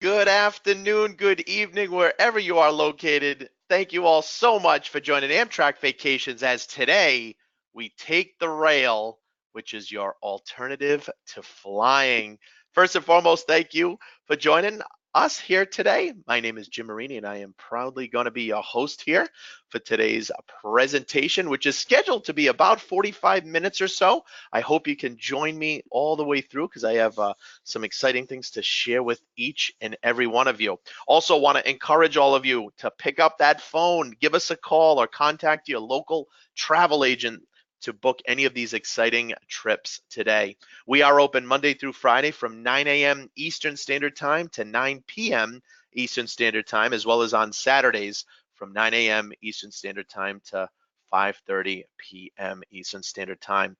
Good afternoon, good evening, wherever you are located. Thank you all so much for joining Amtrak Vacations as today we take the rail, which is your alternative to flying. First and foremost, thank you for joining us here today. My name is Jim Marini, and I am proudly going to be your host here for today's presentation, which is scheduled to be about 45 minutes or so. I hope you can join me all the way through because I have some exciting things to share with each and every one of you. Also want to encourage all of you to pick up that phone, give us a call, or contact your local travel agent to book any of these exciting trips today. We are open Monday through Friday from 9 a.m. Eastern Standard Time to 9 p.m. Eastern Standard Time, as well as on Saturdays from 9 a.m. Eastern Standard Time to 5:30 p.m. Eastern Standard Time.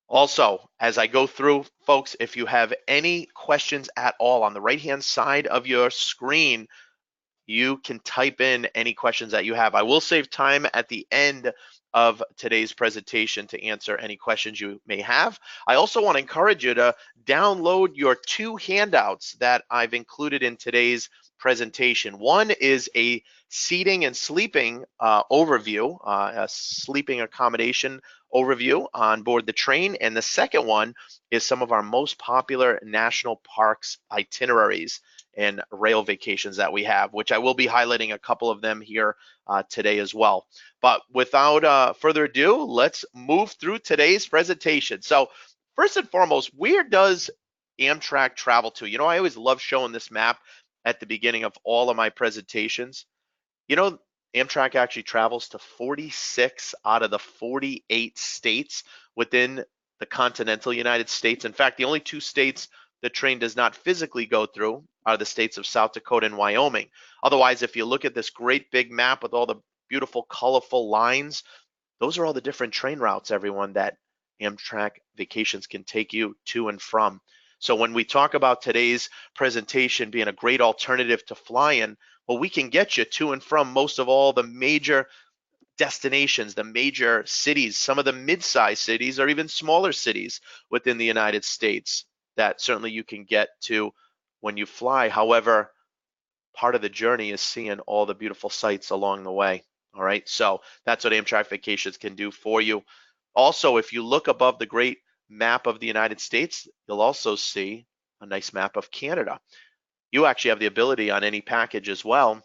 Also, as I go through, folks, if you have any questions at all on the right-hand side of your screen, you can type in any questions that you have. I will save time at the end of today's presentation to answer any questions you may have. I also want to encourage you to download your two handouts that I've included in today's presentation. One is a seating and sleeping overview, a sleeping accommodation overview on board the train, and the second one is some of our most popular national parks itineraries and rail vacations that we have, which I will be highlighting a couple of them here today as well. But without further ado, let's move through today's presentation. So first and foremost, where does Amtrak travel to? You know, I always love showing this map at the beginning of all of my presentations. You know, Amtrak actually travels to 46 out of the 48 states within the continental United States. In fact, the only two states the train does not physically go through are the states of South Dakota and Wyoming. Otherwise, if you look at this great big map with all the beautiful, colorful lines, those are all the different train routes, everyone, that Amtrak Vacations can take you to and from. So when we talk about today's presentation being a great alternative to flying, well, we can get you to and from most of all the major destinations, the major cities, some of the mid-sized cities or even smaller cities within the United States that certainly you can get to when you fly. However, part of the journey is seeing all the beautiful sights along the way. All right, so that's what Amtrak Vacations can do for you. Also, if you look above the great map of the United States, you'll also see a nice map of Canada. You actually have the ability on any package as well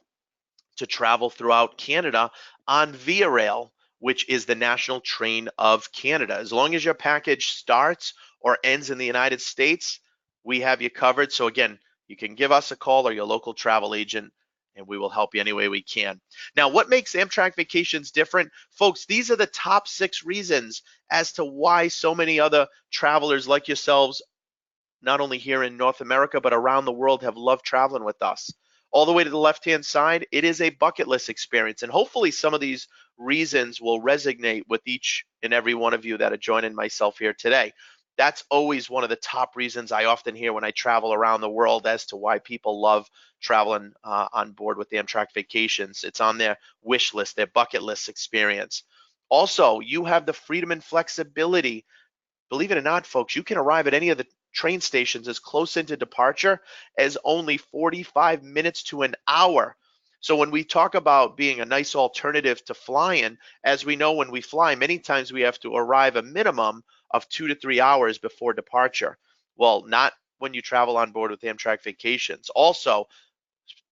to travel throughout Canada on Via Rail, which is the national train of Canada. As long as your package starts or ends in the United States, we have you covered. So again, you can give us a call or your local travel agent, and we will help you any way we can. Now, what makes Amtrak Vacations different? Folks, these are the top 6 reasons as to why so many other travelers like yourselves, not only here in North America, but around the world, have loved traveling with us. All the way to the left-hand side, it is a bucket list experience. And hopefully some of these reasons will resonate with each and every one of you that are joining myself here today. That's always one of the top reasons I often hear when I travel around the world as to why people love traveling on board with Amtrak Vacations. It's on their wish list, their bucket list experience. Also, you have the freedom and flexibility. Believe it or not, folks, you can arrive at any of the train stations as close into departure as only 45 minutes to an hour. So when we talk about being a nice alternative to flying, as we know when we fly, many times we have to arrive a minimum of 2 to 3 hours before departure. Well, not when you travel on board with Amtrak Vacations. Also,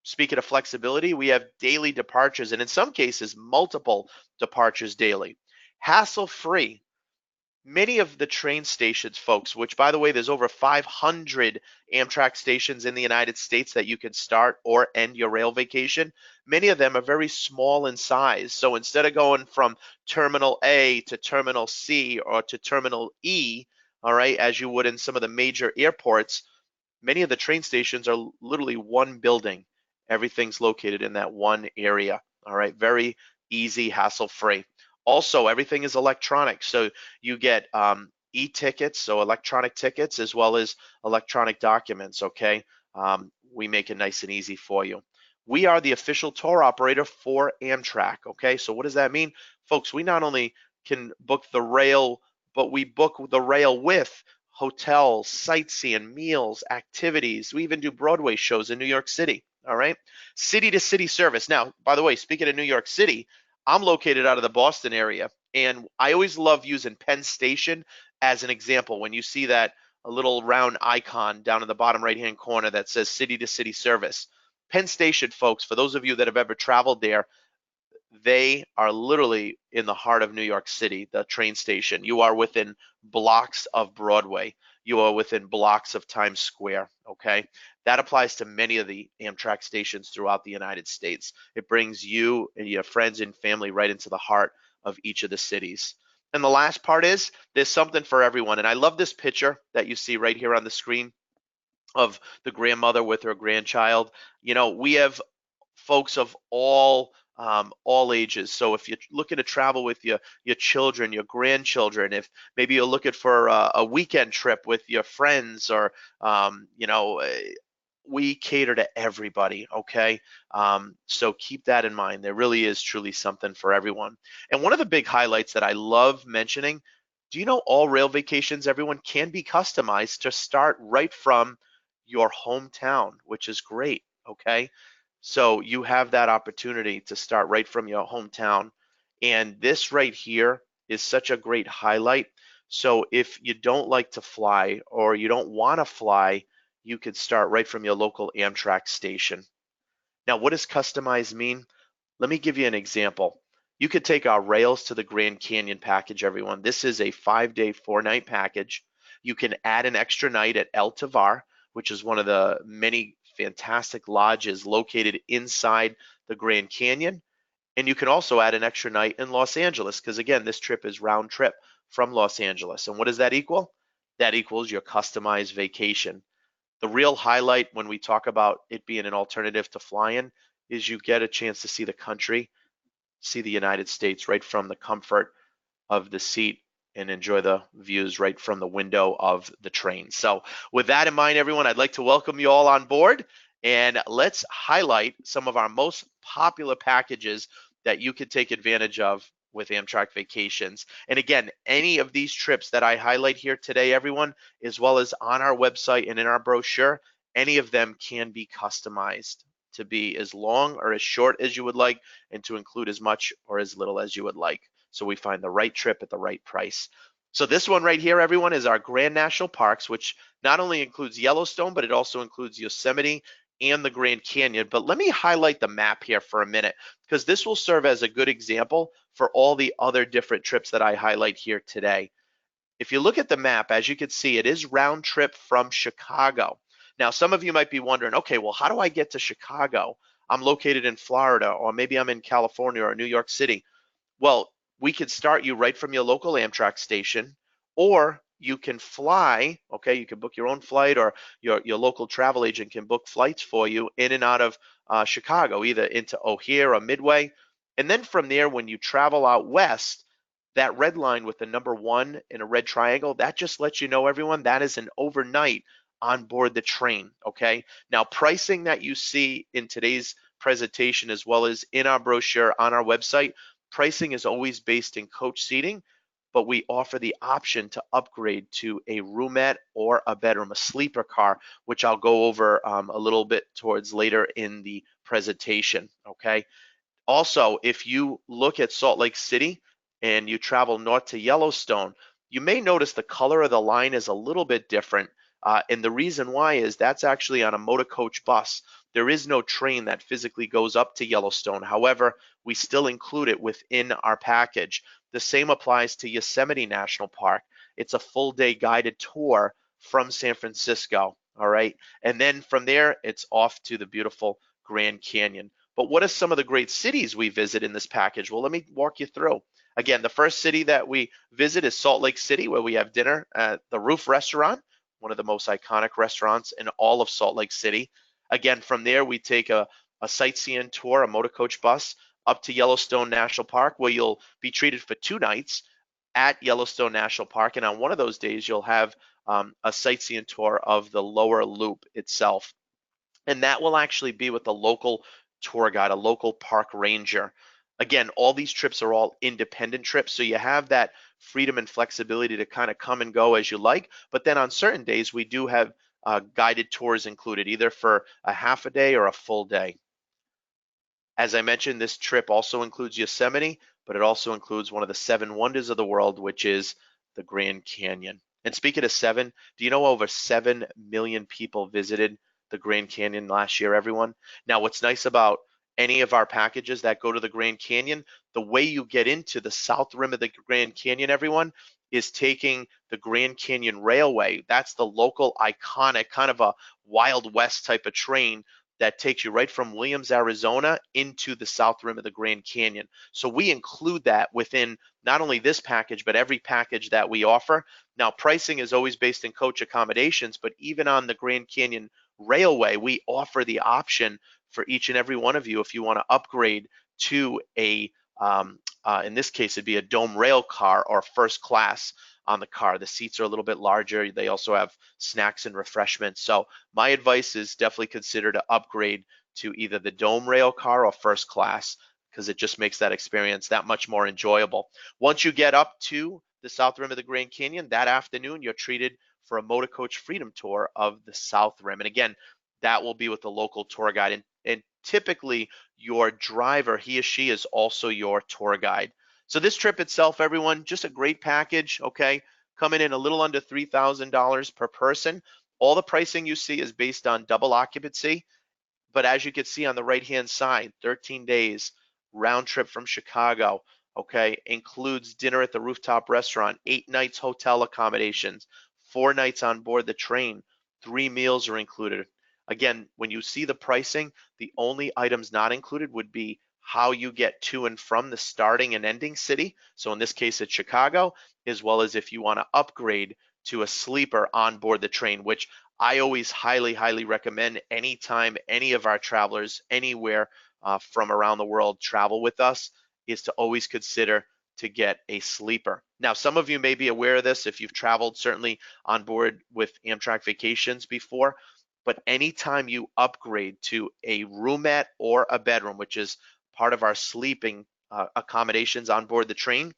speaking of flexibility, we have daily departures and in some cases multiple departures daily. Hassle-free. Many of the train stations, folks, which by the way, there's over 500 Amtrak stations in the United States that you can start or end your rail vacation. Many of them are very small in size. So instead of going from Terminal A to Terminal C or to Terminal E, all right, as you would in some of the major airports, many of the train stations are literally one building. Everything's located in that one area. All right, very easy, hassle-free. Also, everything is electronic. So you get e-tickets, so electronic tickets, as well as electronic documents, okay? We make it nice and easy for you. We are the official tour operator for Amtrak, okay? So what does that mean? Folks, we not only can book the rail, but we book the rail with hotels, sightseeing, meals, activities. We even do Broadway shows in New York City. All right. City to city service. Now, by the way, speaking of New York City, I'm located out of the Boston area, and I always love using Penn Station as an example. When you see that a little round icon down in the bottom right hand corner that says city to city service, Penn Station, folks, for those of you that have ever traveled there, they are literally in the heart of New York City, the train station. You are within blocks of Broadway. You are within blocks of Times Square, okay? That applies to many of the Amtrak stations throughout the United States. It brings you and your friends and family right into the heart of each of the cities. And the last part is there's something for everyone. And I love this picture that you see right here on the screen of the grandmother with her grandchild. You know, we have folks of all ages. So if you're looking to travel with your children, your grandchildren, if maybe you're looking for a weekend trip with your friends, or we cater to everybody. Okay, so keep that in mind. There really is truly something for everyone. And one of the big highlights that I love mentioning. Do you know all rail vacations, everyone, can be customized to start right from your hometown, which is great. Okay. So you have that opportunity to start right from your hometown. And this right here is such a great highlight. So if you don't like to fly or you don't want to fly, you could start right from your local Amtrak station. Now, what does customized mean? Let me give you an example. You could take our Rails to the Grand Canyon package, everyone. This is a 5-day, 4-night package. You can add an extra night at El Tovar, which is one of the many fantastic lodges located inside the Grand Canyon. And you can also add an extra night in Los Angeles, because again, this trip is round trip from Los Angeles. And what does that equal? That equals your customized vacation. The real highlight when we talk about it being an alternative to flying is you get a chance to see the country, see the United States right from the comfort of the seat, and enjoy the views right from the window of the train. So with that in mind, everyone, I'd like to welcome you all on board, and let's highlight some of our most popular packages that you could take advantage of with Amtrak Vacations. And again, any of these trips that I highlight here today, everyone, as well as on our website and in our brochure, any of them can be customized to be as long or as short as you would like, and to include as much or as little as you would like. So we find the right trip at the right price. So this one right here, everyone, is our Grand National Parks, which not only includes Yellowstone, but it also includes Yosemite and the Grand Canyon. But let me highlight the map here for a minute, because this will serve as a good example for all the other different trips that I highlight here today. If you look at the map, as you can see, it is round trip from Chicago. Now, some of you might be wondering, okay, well, how do I get to Chicago? I'm located in Florida, or maybe I'm in California or New York City. Well, we could start you right from your local Amtrak station, or you can fly, okay? You can book your own flight, or your local travel agent can book flights for you in and out of Chicago, either into O'Hare or Midway. And then from there, when you travel out west, that red line with the number 1 in a red triangle, that just lets you know, everyone, that is an overnight on board the train, okay? Now, pricing that you see in today's presentation, as well as in our brochure on our website, pricing is always based in coach seating, but we offer the option to upgrade to a roomette or a bedroom, a sleeper car, which I'll go over a little bit towards later in the presentation, okay? Also, if you look at Salt Lake City and you travel north to Yellowstone, you may notice the color of the line is a little bit different. And the reason why is that's actually on a motor coach bus. There is no train that physically goes up to Yellowstone. However, we still include it within our package. The same applies to Yosemite National Park. It's a full day guided tour from San Francisco. All right. And then from there, it's off to the beautiful Grand Canyon. But what are some of the great cities we visit in this package? Well, let me walk you through. Again, the first city that we visit is Salt Lake City, where we have dinner at the Roof Restaurant, one of the most iconic restaurants in all of Salt Lake City. Again, from there, we take a sightseeing tour, a motor coach bus, up to Yellowstone National Park, where you'll be treated for 2 nights at Yellowstone National Park. And on one of those days, you'll have a sightseeing tour of the lower loop itself. And that will actually be with a local tour guide, a local park ranger. Again, all these trips are all independent trips, so you have that freedom and flexibility to kind of come and go as you like. But then on certain days, we do have guided tours included, either for a half a day or a full day. As I mentioned, this trip also includes Yosemite, but it also includes one of the seven wonders of the world, which is the Grand Canyon. And speaking of seven, do you know over 7 million people visited the Grand Canyon last year, everyone? Now, what's nice about any of our packages that go to the Grand Canyon, the way you get into the south rim of the Grand Canyon, everyone, is taking the Grand Canyon Railway. That's the local iconic kind of a Wild West type of train that takes you right from Williams, Arizona into the south rim of the Grand Canyon. So we include that within not only this package, but every package that we offer. Now, pricing is always based in coach accommodations, but even on the Grand Canyon Railway, we offer the option for each and every one of you if you want to upgrade to a, in this case, it'd be a dome rail car or first class on the car. The seats are a little bit larger. They also have snacks and refreshments. So my advice is definitely consider to upgrade to either the dome rail car or first class, because it just makes that experience that much more enjoyable. Once you get up to the south rim of the Grand Canyon, that afternoon you're treated for a motor coach freedom tour of the south rim. And again, that will be with the local tour guide. And typically your driver, he or she is also your tour guide. So this trip itself, everyone, just a great package, okay? Coming in a little under $3,000 per person. All the pricing you see is based on double occupancy, but as you can see on the right-hand side, 13 days, round trip from Chicago, okay, includes dinner at the rooftop restaurant, 8 nights hotel accommodations, 4 nights on board the train, 3 meals are included. Again, when you see the pricing, the only items not included would be how you get to and from the starting and ending city. So in this case, it's Chicago, as well as if you want to upgrade to a sleeper on board the train, which I always highly, highly recommend anytime any of our travelers anywhere from around the world travel with us is to always consider to get a sleeper. Now, some of you may be aware of this if you've traveled certainly on board with Amtrak Vacations before, but anytime you upgrade to a roomette or a bedroom, which is part of our sleeping accommodations on board the train,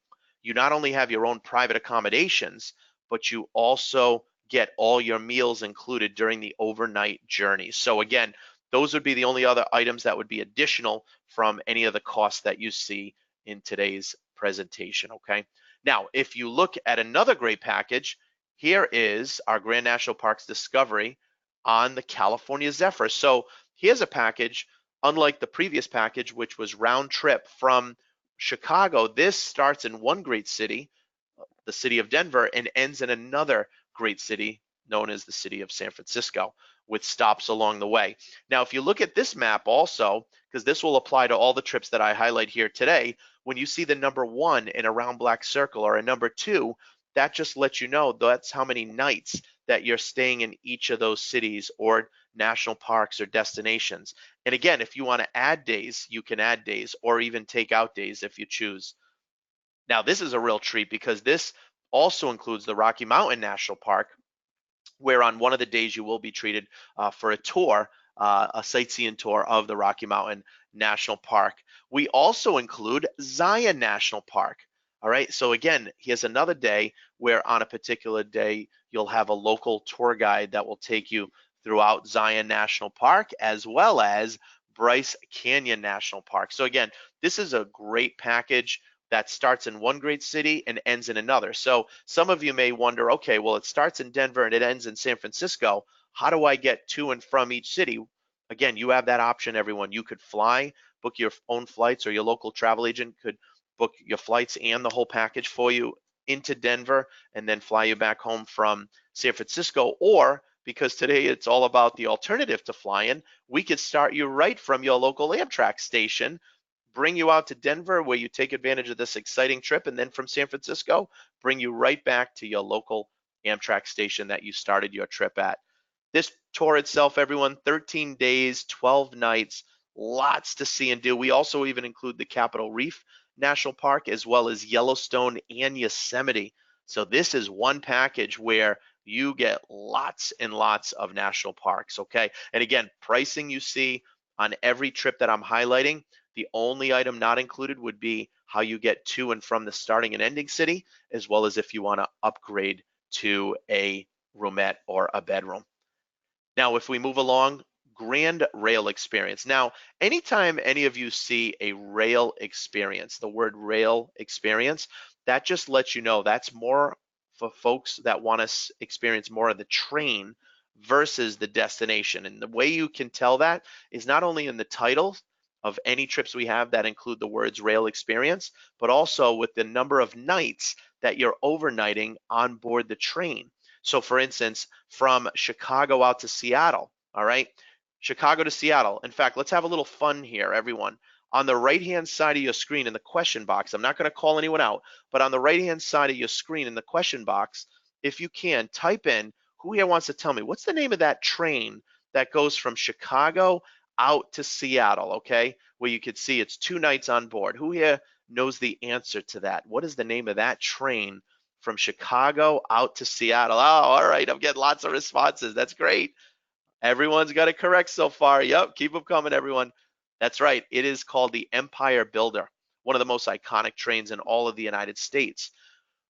you not only have your own private accommodations, but you also get all your meals included during the overnight journey. So again, those would be the only other items that would be additional from any of the costs that you see in today's presentation, okay? Now, if you look at another great package, here is our Grand National Parks Discovery on the California Zephyr. So here's a package, unlike the previous package, which was round trip from Chicago. This starts in one great city, the city of Denver, and ends in another great city known as the city of San Francisco, with stops along the way. Now, if you look at this map also, because this will apply to all the trips that I highlight here today, when you see the number 1 in a round black circle or a number 2, that just lets you know that's how many nights that you're staying in each of those cities or national parks or destinations. And again, if you want to add days, you can add days or even take out days if you choose. Now, this is a real treat because this also includes the Rocky Mountain National Park, where on one of the days you will be treated for a tour, a sightseeing tour of the Rocky Mountain National Park. We also include Zion National Park. All right, so again, here's another day where on a particular day, you'll have a local tour guide that will take you throughout Zion National Park as well as Bryce Canyon National Park. So again, this is a great package that starts in one great city and ends in another. So some of you may wonder, okay, well, it starts in Denver and it ends in San Francisco. How do I get to and from each city? Again, you have that option, everyone. You could fly, book your own flights, or your local travel agent could book your flights and the whole package for you into Denver and then fly you back home from San Francisco. Or because today it's all about the alternative to flying, we could start you right from your local Amtrak station, bring you out to Denver where you take advantage of this exciting trip, and then from San Francisco, bring you right back to your local Amtrak station that you started your trip at. This tour itself, everyone, 13 days, 12 nights, lots to see and do. We also even include the Capitol Reef National Park as well as Yellowstone and Yosemite. So this is one package where you get lots and lots of national parks, okay? And again, pricing you see on every trip that I'm highlighting, The only item not included would be how you get to and from the starting and ending city, as well as if you want to upgrade to a roomette or a bedroom. Now, if we move along, grand rail experience. Now, anytime any of you see a rail experience, the word rail experience, that just lets you know that's more for folks that want to experience more of the train versus the destination. And the way you can tell that is not only in the title of any trips we have that include the words rail experience, but also with the number of nights that you're overnighting on board the train. So for instance, from Chicago out to Seattle, all right? Chicago to Seattle. In fact, let's have a little fun here, everyone. On the right-hand side of your screen in the question box, I'm not going to call anyone out, but on the right-hand side of your screen in the question box, if you can, type in, who here wants to tell me, what's the name of that train that goes from Chicago out to Seattle, okay? Where you could see it's 2 nights on board. Who here knows the answer to that? What is the name of that train from Chicago out to Seattle? Oh, all right, I'm getting lots of responses. That's great. Everyone's got it correct so far. Yep, keep them coming, everyone. That's right. It is called the Empire Builder, one of the most iconic trains in all of the United States.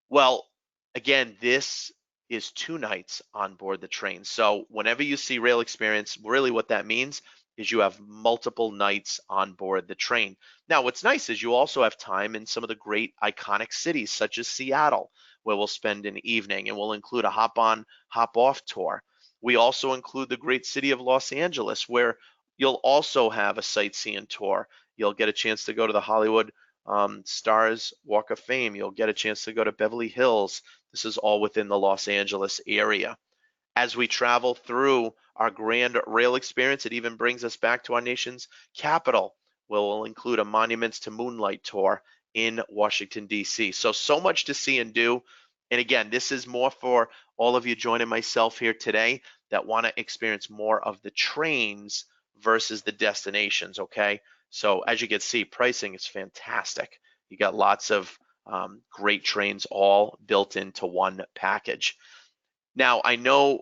Well, again, this is 2 nights on board the train. So whenever you see rail experience, really what that means is you have multiple nights on board the train. Now, what's nice is you also have time in some of the great iconic cities, such as Seattle, where we'll spend an evening, and we'll include a hop-on, hop-off tour. We also include the great city of Los Angeles, where you'll also have a sightseeing tour. You'll get a chance to go to the Hollywood Stars Walk of Fame. You'll get a chance to go to Beverly Hills. This is all within the Los Angeles area. As we travel through our grand rail experience, it even brings us back to our nation's capital, where we'll include a Monuments to Moonlight tour in Washington, D.C. So much to see and do. And again, this is more for all of you joining myself here today that want to experience more of the trains versus the destinations, okay? So as you can see, pricing is fantastic. You got lots of great trains all built into one package. Now, I know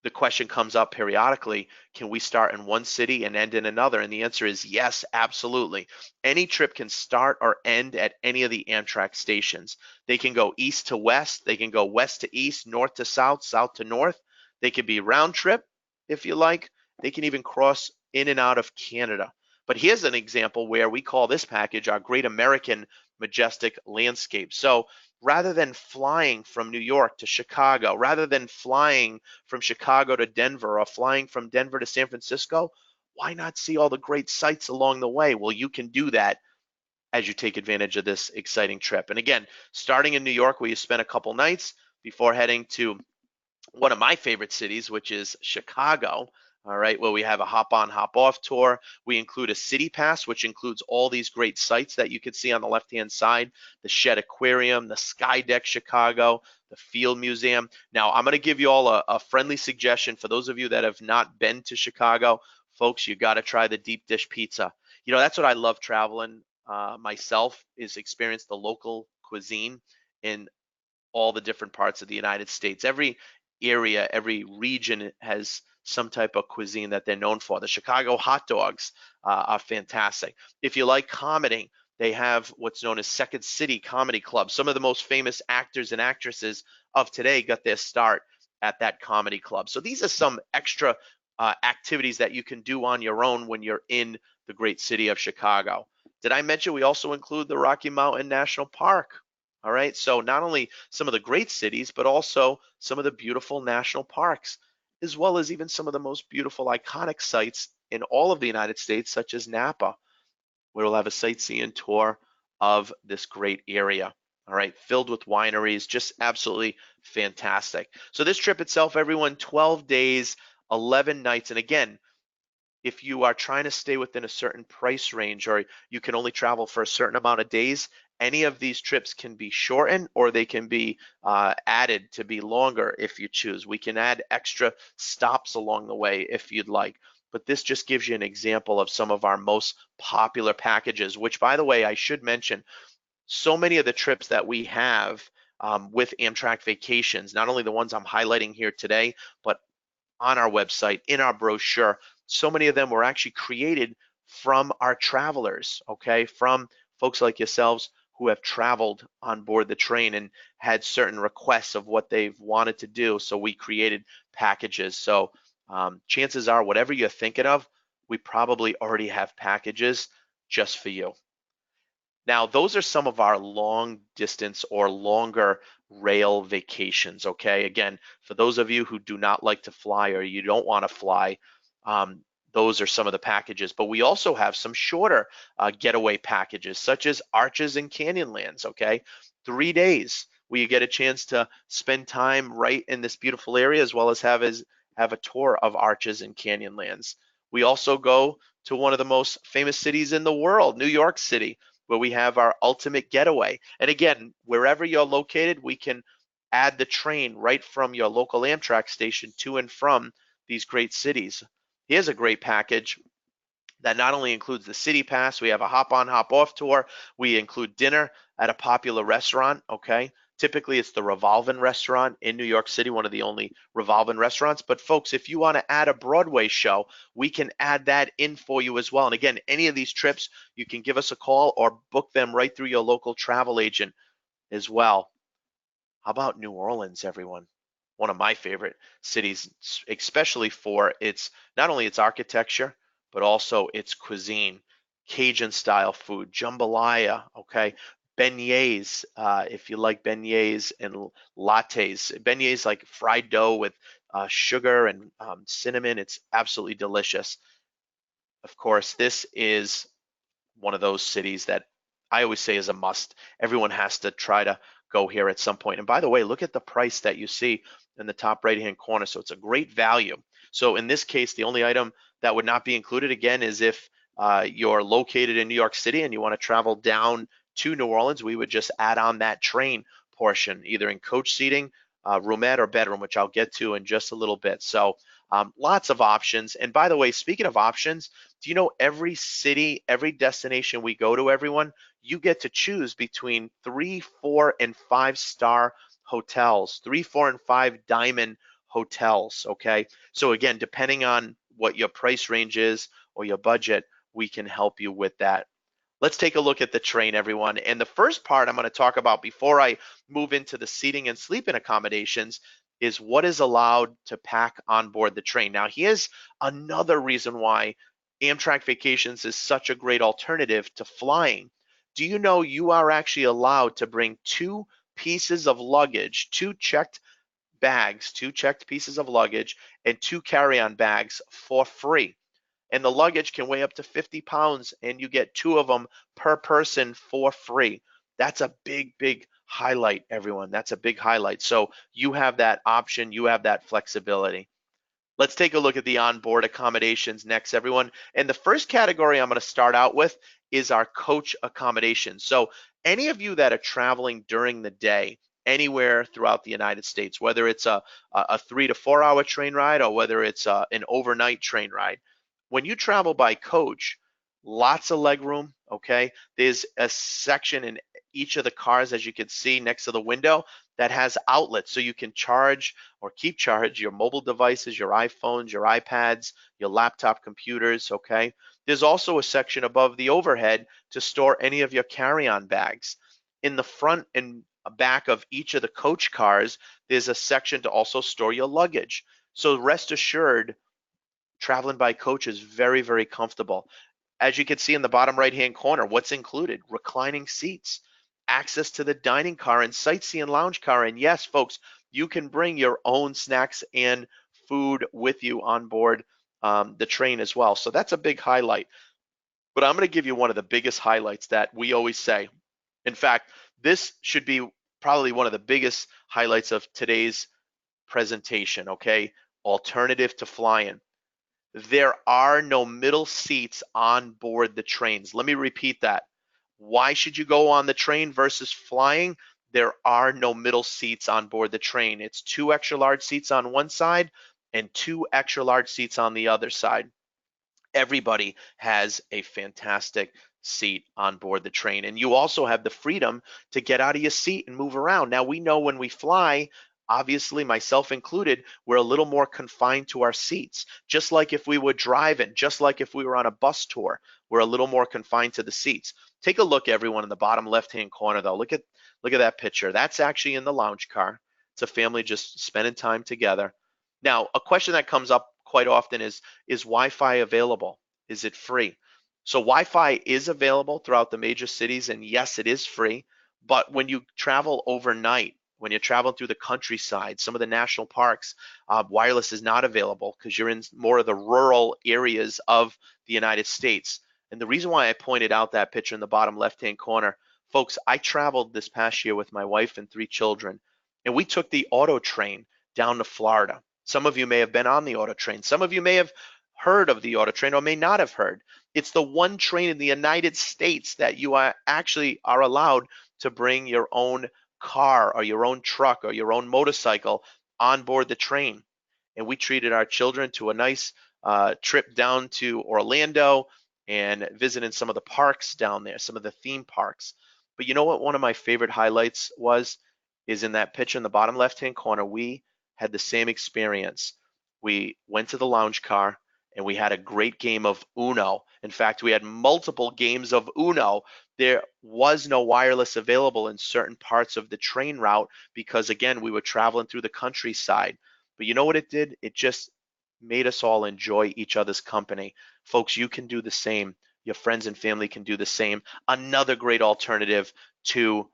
the question comes up periodically, can we start in one city and end in another? And the answer is yes, absolutely. Any trip can start or end at any of the Amtrak stations. They can go east to west, they can go west to east, north to south, south to north. They can be round trip, if you like. They can even cross in and out of Canada. But here's an example where we call this package our Great American Majestic Landscape. So rather than flying from New York to Chicago, rather than flying from Chicago to Denver or flying from Denver to San Francisco, why not see all the great sights along the way? Well, you can do that as you take advantage of this exciting trip. And again, starting in New York, where you spend a couple nights before heading to one of my favorite cities, which is Chicago, all right, where we have a hop-on, hop-off tour. We include a city pass, which includes all these great sites that you can see on the left-hand side, the Shed Aquarium, the Sky Deck Chicago, the Field Museum. Now, I'm going to give you all a friendly suggestion for those of you that have not been to Chicago. Folks, you got to try the deep dish pizza. You know, that's what I love traveling myself, is experience the local cuisine in all the different parts of the United States. Every area, every region has some type of cuisine that they're known for. The Chicago hot dogs are fantastic. If you like comedy, they have what's known as Second City Comedy Club. Some of the most famous actors and actresses of today got their start at that comedy club. So these are some extra activities that you can do on your own when you're in the great city of Chicago. Did I mention we also include the Rocky Mountain National Park? All right, so not only some of the great cities, but also some of the beautiful national parks, as well as even some of the most beautiful iconic sites in all of the United States, such as Napa, where we'll have a sightseeing tour of this great area. All right, filled with wineries, just absolutely fantastic. So this trip itself, everyone, 12 days, 11 nights. And again, if you are trying to stay within a certain price range, or you can only travel for a certain amount of days, any of these trips can be shortened, or they can be added to be longer if you choose. We can add extra stops along the way if you'd like. But this just gives you an example of some of our most popular packages, which, by the way, I should mention, so many of the trips that we have with Amtrak Vacations, not only the ones I'm highlighting here today, but on our website, in our brochure, so many of them were actually created from our travelers, okay, from folks like yourselves who have traveled on board the train and had certain requests of what they've wanted to do. So we created packages. So chances are, whatever you're thinking of, we probably already have packages just for you. Now, those are some of our long distance or longer rail vacations, okay? Again, for those of you who do not like to fly or you don't want to fly, those are some of the packages. But we also have some shorter getaway packages, such as Arches and Canyonlands, okay? 3 days where you get a chance to spend time right in this beautiful area, as well as have a tour of Arches and Canyonlands. We also go to one of the most famous cities in the world, New York City, where we have our ultimate getaway. And again, wherever you're located, we can add the train right from your local Amtrak station to and from these great cities. Here's a great package that not only includes the city pass, we have a hop on, hop off tour. We include dinner at a popular restaurant, okay? Typically, it's the Revolvin' Restaurant in New York City, one of the only Revolvin' restaurants. But folks, if you want to add a Broadway show, we can add that in for you as well. And again, any of these trips, you can give us a call or book them right through your local travel agent as well. How about New Orleans, everyone? One of my favorite cities, especially for its not only its architecture, but also its cuisine, Cajun style food, jambalaya, okay, beignets, if you like beignets and lattes. Beignets like fried dough with sugar and cinnamon. It's absolutely delicious. Of course, this is one of those cities that I always say is a must. Everyone has to try to go here at some point. And by the way, look at the price that you see in the top right-hand corner. So it's a great value. So in this case, the only item that would not be included again is if you're located in New York City and you want to travel down to New Orleans, we would just add on that train portion, either in coach seating, roomette, or bedroom, which I'll get to in just a little bit. So lots of options. And by the way, speaking of options, do you know every city, every destination we go to, everyone, you get to choose between 3, 4, and 5-star hotels, 3, 4, and 5 diamond hotels, okay? So again, depending on what your price range is or your budget, we can help you with that. Let's take a look at the train, everyone. And the first part I'm going to talk about before I move into the seating and sleeping accommodations is what is allowed to pack on board the train. Now, here's another reason why Amtrak Vacations is such a great alternative to flying. Do you know you are actually allowed to bring 2 pieces of luggage, 2 checked bags, 2 checked pieces of luggage, and 2 carry-on bags for free? And the luggage can weigh up to 50 pounds, and you get 2 of them per person for free. That's a big, big highlight, everyone. That's a big highlight. So you have that option, you have that flexibility. Let's take a look at the onboard accommodations next, everyone. And the first category I'm going to start out with is our coach accommodations. So any of you that are traveling during the day, anywhere throughout the United States, whether it's a 3 to 4 hour train ride or whether it's an overnight train ride, when you travel by coach, lots of leg room, okay? There's a section in each of the cars, as you can see next to the window, that has outlets so you can charge or keep charge your mobile devices, your iPhones, your iPads, your laptop computers, okay? There's also a section above the overhead to store any of your carry-on bags. In the front and back of each of the coach cars, there's a section to also store your luggage. So rest assured, traveling by coach is very, very comfortable. As you can see in the bottom right-hand corner, what's included? Reclining seats, access to the dining car and sightseeing lounge car. And yes, folks, you can bring your own snacks and food with you on board the train as well. So that's a big highlight. But I'm going to give you one of the biggest highlights that we always say. In fact, this should be probably one of the biggest highlights of today's presentation, okay? Alternative to flying. There are no middle seats on board the trains. Let me repeat that. Why should you go on the train versus flying? There are no middle seats on board the train. It's 2 extra large seats on one side and 2 extra large seats on the other side. Everybody has a fantastic seat on board the train. And you also have the freedom to get out of your seat and move around. Now, we know when we fly, obviously myself included, we're a little more confined to our seats. Just like if we were driving, just like if we were on a bus tour, we're a little more confined to the seats. Take a look, everyone, in the bottom left-hand corner, though. Look at that picture. That's actually in the lounge car. It's a family just spending time together. Now, a question that comes up quite often is Wi-Fi available? Is it free? So Wi-Fi is available throughout the major cities, and yes, it is free. But when you travel overnight, when you're traveling through the countryside, some of the national parks, wireless is not available because you're in more of the rural areas of the United States. And the reason why I pointed out that picture in the bottom left-hand corner, folks, I traveled this past year with my wife and 3 children, and we took the auto train down to Florida. Some of you may have been on the auto train. Some of you may have heard of the auto train or may not have heard. It's the one train in the United States that you are allowed to bring your own car or your own truck or your own motorcycle on board the train. And we treated our children to a nice trip down to Orlando and visiting some of the parks down there, some of the theme parks. But you know what one of my favorite highlights is in that picture in the bottom left-hand corner. We had the same experience. We went to the lounge car and we had a great game of Uno. In fact, we had multiple games of Uno. There was no wireless available in certain parts of the train route because, again, we were traveling through the countryside. But you know what it did? It just made us all enjoy each other's company. Folks, you can do the same. Your friends and family can do the same. Another great alternative to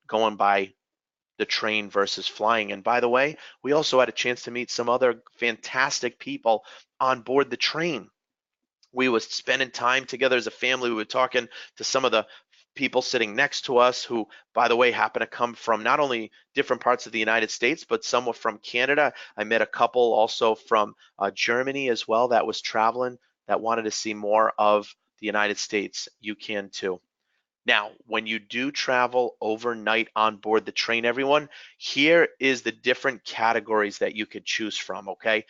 going by the train versus flying. And by the way, we also had a chance to meet some other fantastic people on board the train. We were spending time together as a family. We were talking to some of the people sitting next to us who, by the way, happen to come from not only different parts of the United States, but some were from Canada. I met a couple also from Germany as well that was traveling that wanted to see more of the United States. You can too. Now, when you do travel overnight on board the train, everyone, here is the different categories that you could choose from, okay?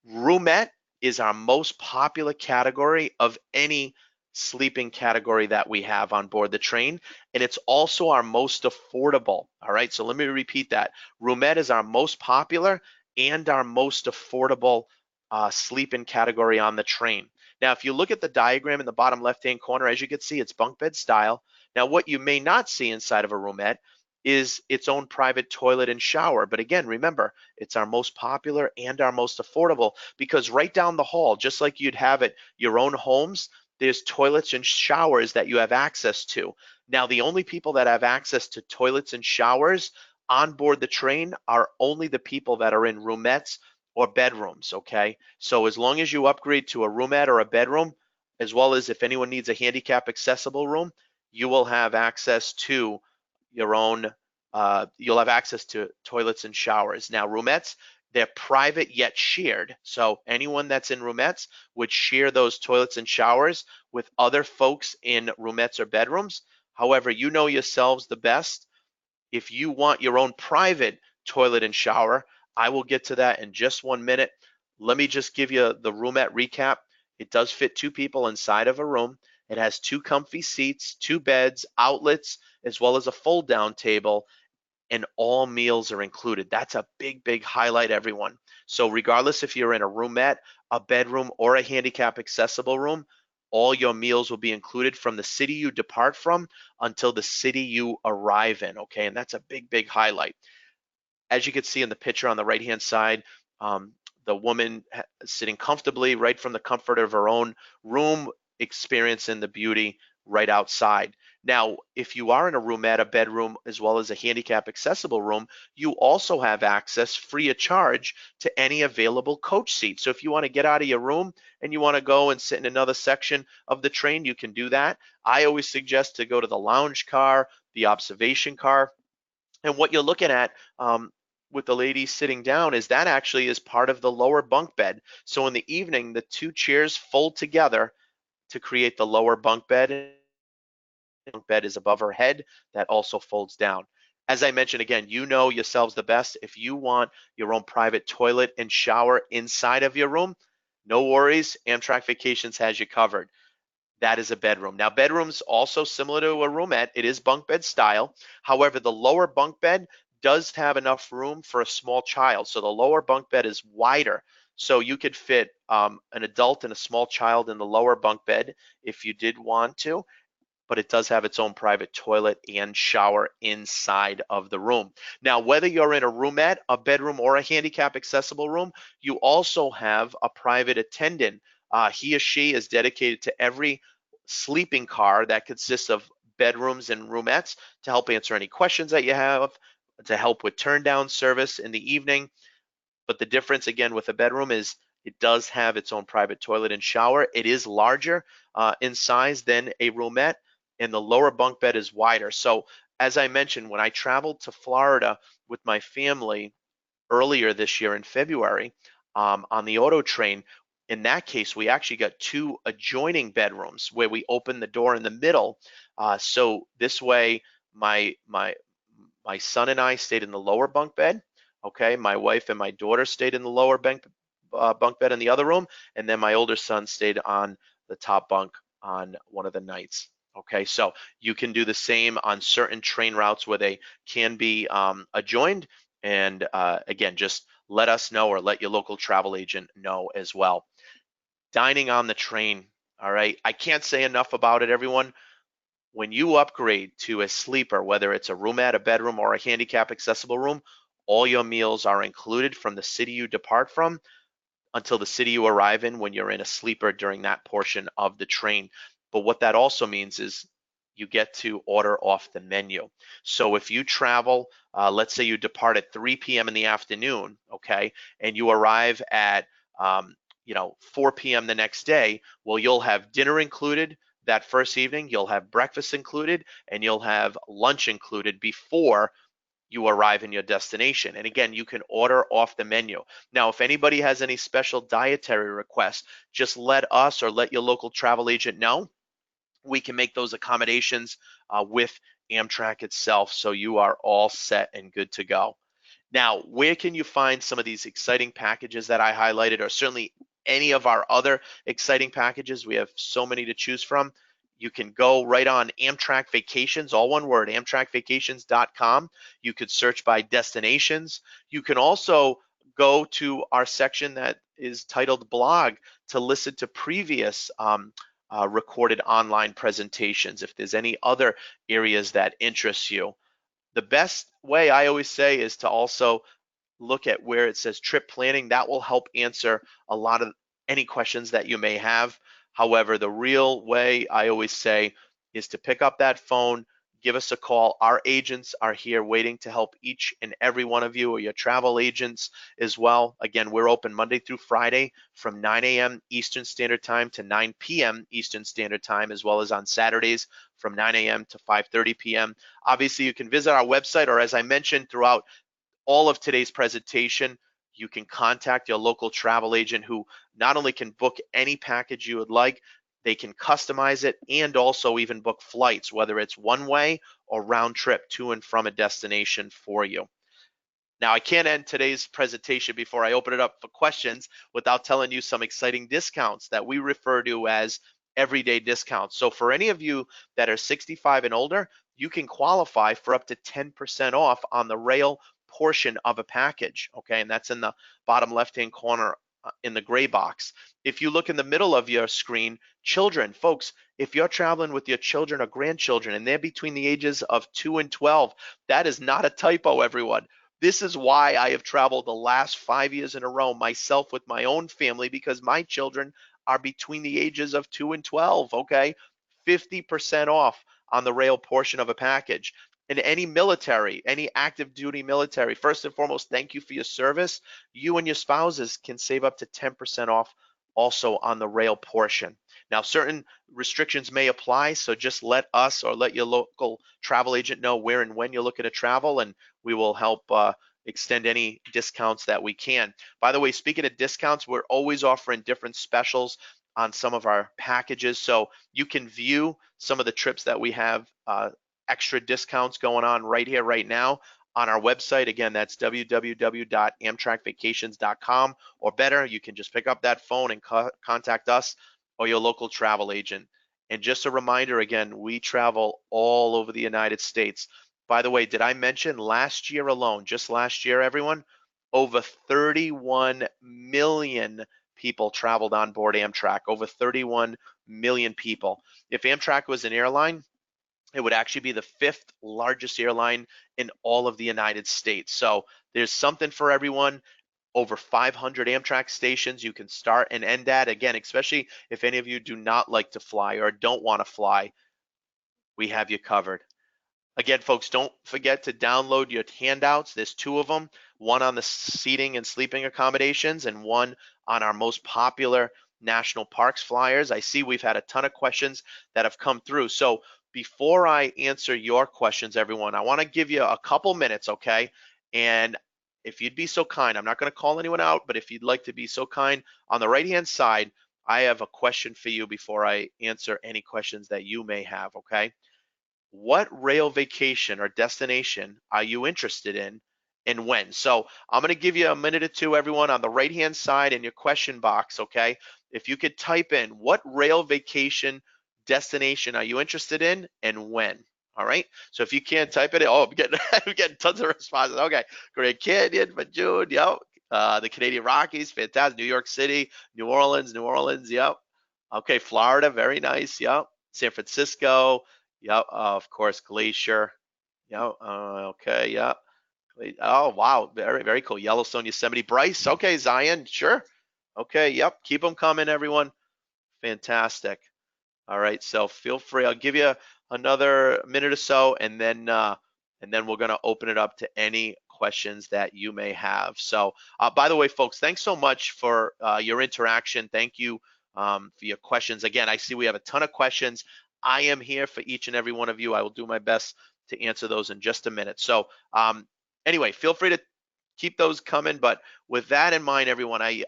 Roomette is our most popular category of any sleeping category that we have on board the train, and it's also our most affordable, all right? So let me repeat that. Roomette is our most popular and our most affordable sleeping category on the train. Now, if you look at the diagram in the bottom left-hand corner, as you can see, it's bunk bed style. Now, what you may not see inside of a roomette is its own private toilet and shower. But again, remember, it's our most popular and our most affordable because right down the hall, just like you'd have at your own homes, there's toilets and showers that you have access to. Now, the only people that have access to toilets and showers on board the train are only the people that are in roomettes or bedrooms, okay? So as long as you upgrade to a roomette or a bedroom, as well as if anyone needs a handicap accessible room, you will have access to your own, you'll have access to toilets and showers. Now, roomettes, they're private yet shared. So anyone that's in roomettes would share those toilets and showers with other folks in roomettes or bedrooms. However, you know yourselves the best. If you want your own private toilet and shower, I will get to that in just 1 minute. Let me just give you the roomette recap. It does fit 2 people inside of a room. It has 2 comfy seats, 2 beds, outlets, as well as a fold down table, and all meals are included. That's a big, big highlight, everyone. So regardless if you're in a roomette, a bedroom, or a handicap accessible room, all your meals will be included from the city you depart from until the city you arrive in, okay? And that's a big, big highlight. As you can see in the picture on the right-hand side, the woman sitting comfortably right from the comfort of her own room, experiencing the beauty right outside. Now, if you are in a roomette, a bedroom, as well as a handicap accessible room, you also have access free of charge to any available coach seat. So if you want to get out of your room and you want to go and sit in another section of the train, you can do that. I always suggest to go to the lounge car, the observation car. And what you're looking at with the lady sitting down is that actually is part of the lower bunk bed. So in the evening, the 2 chairs fold together to create the lower bunk bed. Bunk bed is above her head. That also folds down. As I mentioned again, you know yourselves the best. If you want your own private toilet and shower inside of your room, no worries. Amtrak Vacations has you covered. That is a bedroom. Now, bedrooms also similar to a roomette. It is bunk bed style. However, the lower bunk bed does have enough room for a small child. So the lower bunk bed is wider. So you could fit an adult and a small child in the lower bunk bed if you did want to, but it does have its own private toilet and shower inside of the room. Now, whether you're in a roomette, a bedroom, or a handicap accessible room, you also have a private attendant. He or she is dedicated to every sleeping car that consists of bedrooms and roomettes to help answer any questions that you have, to help with turn down service in the evening. But the difference again with a bedroom is it does have its own private toilet and shower. It is larger in size than a roomette, and the lower bunk bed is wider. So as I mentioned, when I traveled to Florida with my family earlier this year in February on the auto train, in that case, we actually got two adjoining bedrooms where we opened the door in the middle. So this way, my son and I stayed in the lower bunk bed. Okay, my wife and my daughter stayed in the lower bunk bed in the other room, and then my older son stayed on the top bunk on one of the nights. Okay, so you can do the same on certain train routes where they can be adjoined. And again, just let us know or let your local travel agent know as well. Dining on the train. All right, I can't say enough about it, everyone. When you upgrade to a sleeper, whether it's a roomette, a bedroom, or a handicap accessible room, all your meals are included from the city you depart from until the city you arrive in when you're in a sleeper during that portion of the train. But what that also means is you get to order off the menu. So if you travel, let's say you depart at 3 p.m. in the afternoon, okay, and you arrive at 4 p.m. the next day, well, you'll have dinner included that first evening, you'll have breakfast included, and you'll have lunch included before you arrive in your destination. And again, you can order off the menu. Now, if anybody has any special dietary requests, just let us or let your local travel agent know. We can make those accommodations with Amtrak itself, so you are all set and good to go. Now, where can you find some of these exciting packages that I highlighted, or certainly any of our other exciting packages? We have so many to choose from. You can go right on Amtrak Vacations, all one word, amtrakvacations.com. You could search by destinations. You can also go to our section that is titled blog to listen to previous recorded online presentations if there's any other areas that interest you. The best way I always say is to also look at where it says trip planning. That will help answer a lot of any questions that you may have. However, the real way I always say is to pick up that phone, give us a call. Our agents are here waiting to help each and every one of you, or your travel agents as well. Again, we're open Monday through Friday from 9 a.m. Eastern Standard Time to 9 p.m. Eastern Standard Time, as well as on Saturdays from 9 a.m. to 5:30 p.m. Obviously, you can visit our website, or as I mentioned throughout all of today's presentation, you can contact your local travel agent who not only can book any package you would like, they can customize it and also even book flights, whether it's one way or round trip to and from a destination for you. Now, I can't end today's presentation before I open it up for questions without telling you some exciting discounts that we refer to as everyday discounts. So for any of you that are 65 and older, you can qualify for up to 10% off on the rail portion of a package, okay? And that's in the bottom left-hand corner in the gray box. If you look in the middle of your screen, children, folks, if you're traveling with your children or grandchildren and they're between the ages of 2 and 12, that is not a typo, everyone. This is why I have traveled the last 5 years in a row myself with my own family, because my children are between the ages of 2 and 12, okay? 50% off on the rail portion of a package. And any military, any active duty military, first and foremost, thank you for your service. You and your spouses can save up to 10% off also on the rail portion. Now, certain restrictions may apply, so just let us or let your local travel agent know where and when you're looking to travel, and we will help extend any discounts that we can. By the way, speaking of discounts, we're always offering different specials on some of our packages, so you can view some of the trips that we have extra discounts going on right here, right now on our website. Again, that's www.amtrakvacations.com, or better, you can just pick up that phone and contact us or your local travel agent. And just a reminder, again, we travel all over the United States. By the way, did I mention last year alone, just last year, everyone, over 31 million people traveled on board Amtrak, over 31 million people. If Amtrak was an airline, it would actually be the fifth largest airline in all of the United States. So there's something for everyone. Over 500 Amtrak stations you can start and end at. Again, especially if any of you do not like to fly or don't want to fly, we have you covered. Again, folks, don't forget to download your handouts. There's two of them, one on the seating and sleeping accommodations and one on our most popular national parks flyers. I see we've had a ton of questions that have come through. So before I answer your questions, everyone, I want to give you a couple minutes, okay? And if you'd be so kind, I'm not going to call anyone out, but if you'd like to be so kind, on the right-hand side, I have a question for you before I answer any questions that you may have, okay? What rail vacation or destination are you interested in and when? So I'm going to give you a minute or two, everyone, on the right-hand side in your question box, okay? If you could type in what rail vacation destination are you interested in and when? All right. So if you can't type it in, oh, I'm getting tons of responses. Okay. Grand Canyon for June. Yep. The Canadian Rockies, fantastic. New York City, New Orleans. Yep. Okay. Florida, very nice. Yep. San Francisco. Yep, of course, Glacier. Yep, okay, yep. Oh, wow, very, very cool. Yellowstone, Yosemite, Bryce. Okay, Zion, sure. Okay, yep, keep them coming, everyone. Fantastic. All right, so feel free. I'll give you another minute or so, and then we're going to open it up to any questions that you may have. So, by the way, folks, thanks so much for your interaction. Thank you for your questions. Again, I see we have a ton of questions. I am here for each and every one of you. I will do my best to answer those in just a minute. So, anyway, feel free to keep those coming. But with that in mind, everyone, I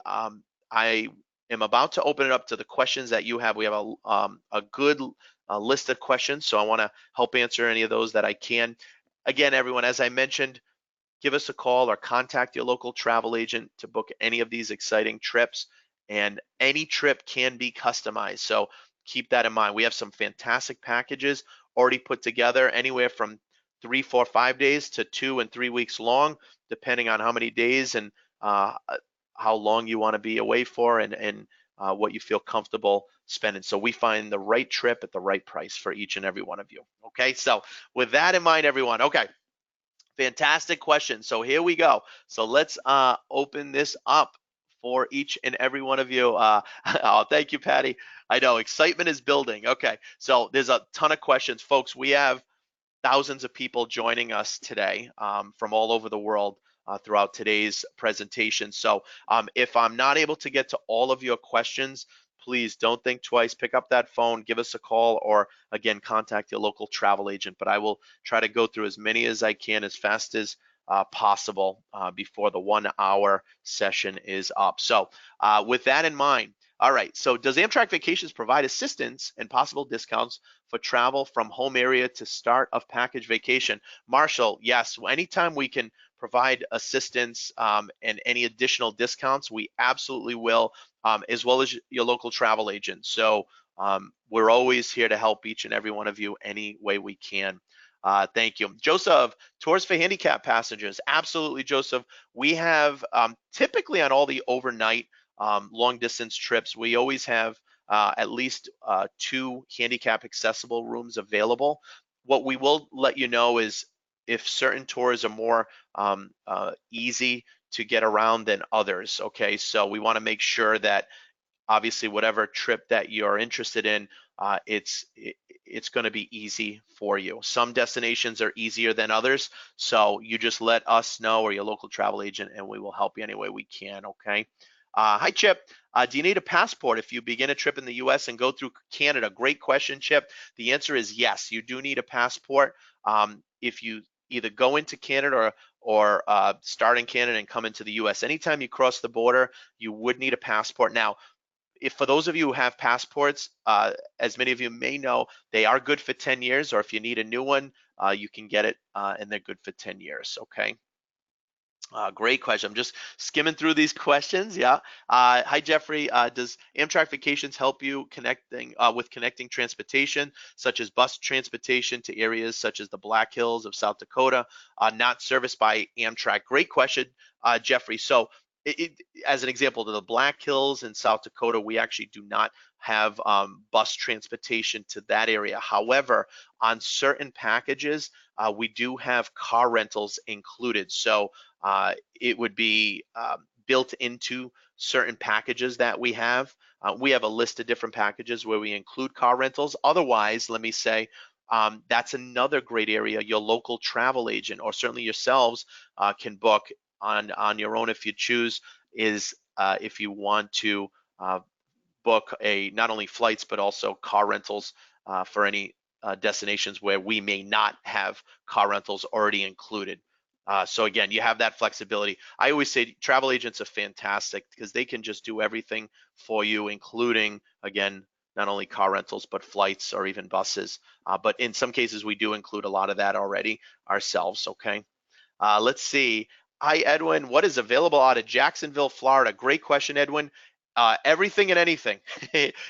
am about to open it up to the questions that you have. We have a good list of questions, so I want to help answer any of those that I can. Again, everyone, as I mentioned, give us a call or contact your local travel agent to book any of these exciting trips, and any trip can be customized. So keep that in mind. We have some fantastic packages already put together, anywhere from 3, 4, 5 days to 2 and 3 weeks long, depending on how many days and how long you want to be away for and what you feel comfortable spending. So we find the right trip at the right price for each and every one of you. Okay, so with that in mind, everyone, okay, fantastic question. So here we go. So let's open this up for each and every one of you. Oh, thank you, Patty. I know excitement is building. Okay, so there's a ton of questions, folks. We have thousands of people joining us today from all over the world throughout today's presentation. So if I'm not able to get to all of your questions, please don't think twice. Pick up that phone, give us a call, or again, contact your local travel agent. But I will try to go through as many as I can as fast as possible before the 1 hour session is up. So with that in mind, all right, so does Amtrak Vacations provide assistance and possible discounts for travel from home area to start of package vacation? Marshall, yes, anytime we can provide assistance and any additional discounts, we absolutely will, as well as your local travel agent. So we're always here to help each and every one of you any way we can. Thank you. Joseph, tours for handicap passengers. Absolutely, Joseph. We have typically on all the overnight long distance trips, we always have at least 2 handicap accessible rooms available. What we will let you know is if certain tours are more easy to get around than others, okay? So we want to make sure that obviously whatever trip that you're interested in, it's going to be easy for you. Some destinations are easier than others, so you just let us know or your local travel agent and we will help you any way we can, okay? Hi, Chip. Do you need a passport if you begin a trip in the US and go through Canada? Great question, Chip. The answer is yes, you do need a passport. If you either go into Canada or start in Canada and come into the US, anytime you cross the border, you would need a passport. Now, if for those of you who have passports, as many of you may know, they are good for 10 years, or if you need a new one, you can get it and they're good for 10 years, okay? Great question. I'm just skimming through these questions. Yeah. Hi, Jeffrey. Does Amtrak Vacations help you with connecting transportation, such as bus transportation to areas such as the Black Hills of South Dakota, not serviced by Amtrak? Great question, Jeffrey. So, as an example, to the Black Hills in South Dakota, we actually do not have bus transportation to that area. However, on certain packages, we do have car rentals included. So it would be built into certain packages that we have. We have a list of different packages where we include car rentals. Otherwise, let me say, that's another great area. Your local travel agent, or certainly yourselves, can book on your own if you choose. Is if you want to book not only flights but also car rentals for any destinations where we may not have car rentals already included. So again, you have that flexibility. I always say travel agents are fantastic because they can just do everything for you, including, again, not only car rentals, but flights or even buses. But in some cases, we do include a lot of that already ourselves, okay? Let's see. Hi, Edwin. What is available out of Jacksonville, Florida? Great question, Edwin. Everything and anything.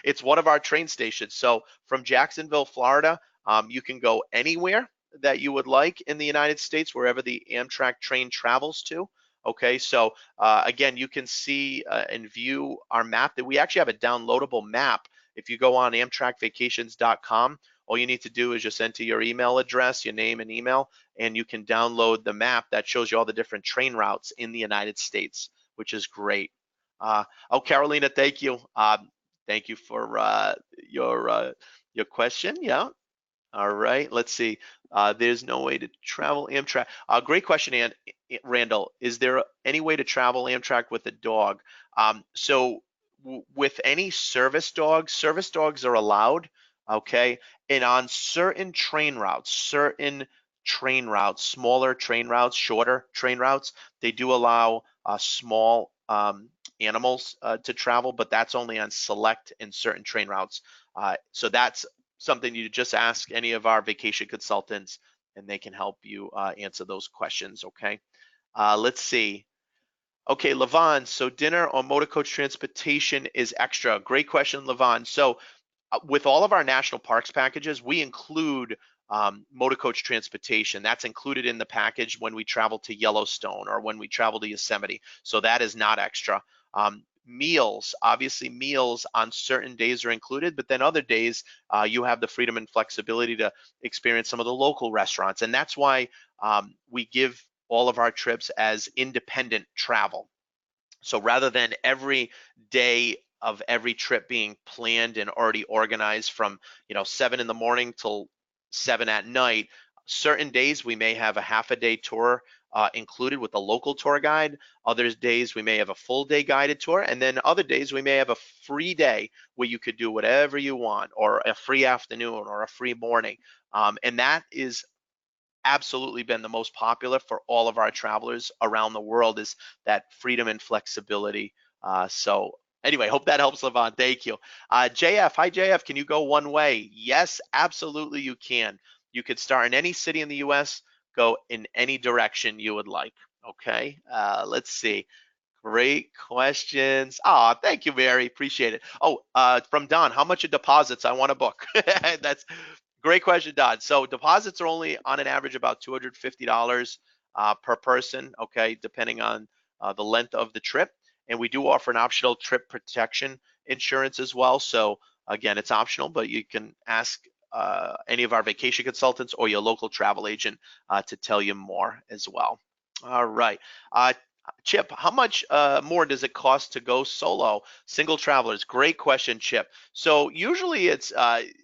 It's one of our train stations. So from Jacksonville, Florida, you can go anywhere that you would like in the United States, wherever the Amtrak train travels to. Okay, so again, you can see and view our map. That we actually have a downloadable map. If you go on amtrakvacations.com, all you need to do is just enter your email address, your name and email, and you can download the map that shows you all the different train routes in the United States, which is great. Oh, Carolina, thank you. Thank you for your question. Yeah. All right. Let's see. There's no way to travel Amtrak. Great question, Randall. Is there any way to travel Amtrak with a dog? So with any service dogs are allowed. Okay. And on certain train routes, smaller train routes, shorter train routes, they do allow small animals to travel, but that's only on select and certain train routes. So that's something you just ask any of our vacation consultants, and they can help you answer those questions. Okay. Let's see. Okay, Levon. So dinner or motor coach transportation is extra. Great question, Levon. So with all of our national parks packages, we include motor coach transportation. That's included in the package when we travel to Yellowstone or when we travel to Yosemite. So that is not extra. Meals, obviously meals on certain days are included, but then other days you have the freedom and flexibility to experience some of the local restaurants. And that's why we give all of our trips as independent travel. So rather than every day of every trip being planned and already organized from 7 in the morning till 7 at night, certain days we may have a half a day tour included with a local tour guide. Other days we may have a full day guided tour, and then other days we may have a free day where you could do whatever you want, or a free afternoon or a free morning. And that is absolutely been the most popular for all of our travelers around the world, is that freedom and flexibility. So anyway, hope that helps, Levon. Thank you. JF, hi JF, can you go one way? Yes, absolutely you can. You could start in any city in the US, go in any direction you would like. Okay, let's see. Great questions. Oh, thank you, Mary. Appreciate it. Oh, from Don, how much are deposits? I want to book. That's great question, Don. So deposits are only on an average about $250 per person, okay, depending on the length of the trip. And we do offer an optional trip protection insurance as well. So again, it's optional, but you can ask any of our vacation consultants or your local travel agent to tell you more as well. All right. Chip, how much more does it cost to go solo? Single travelers, great question, Chip. So usually it's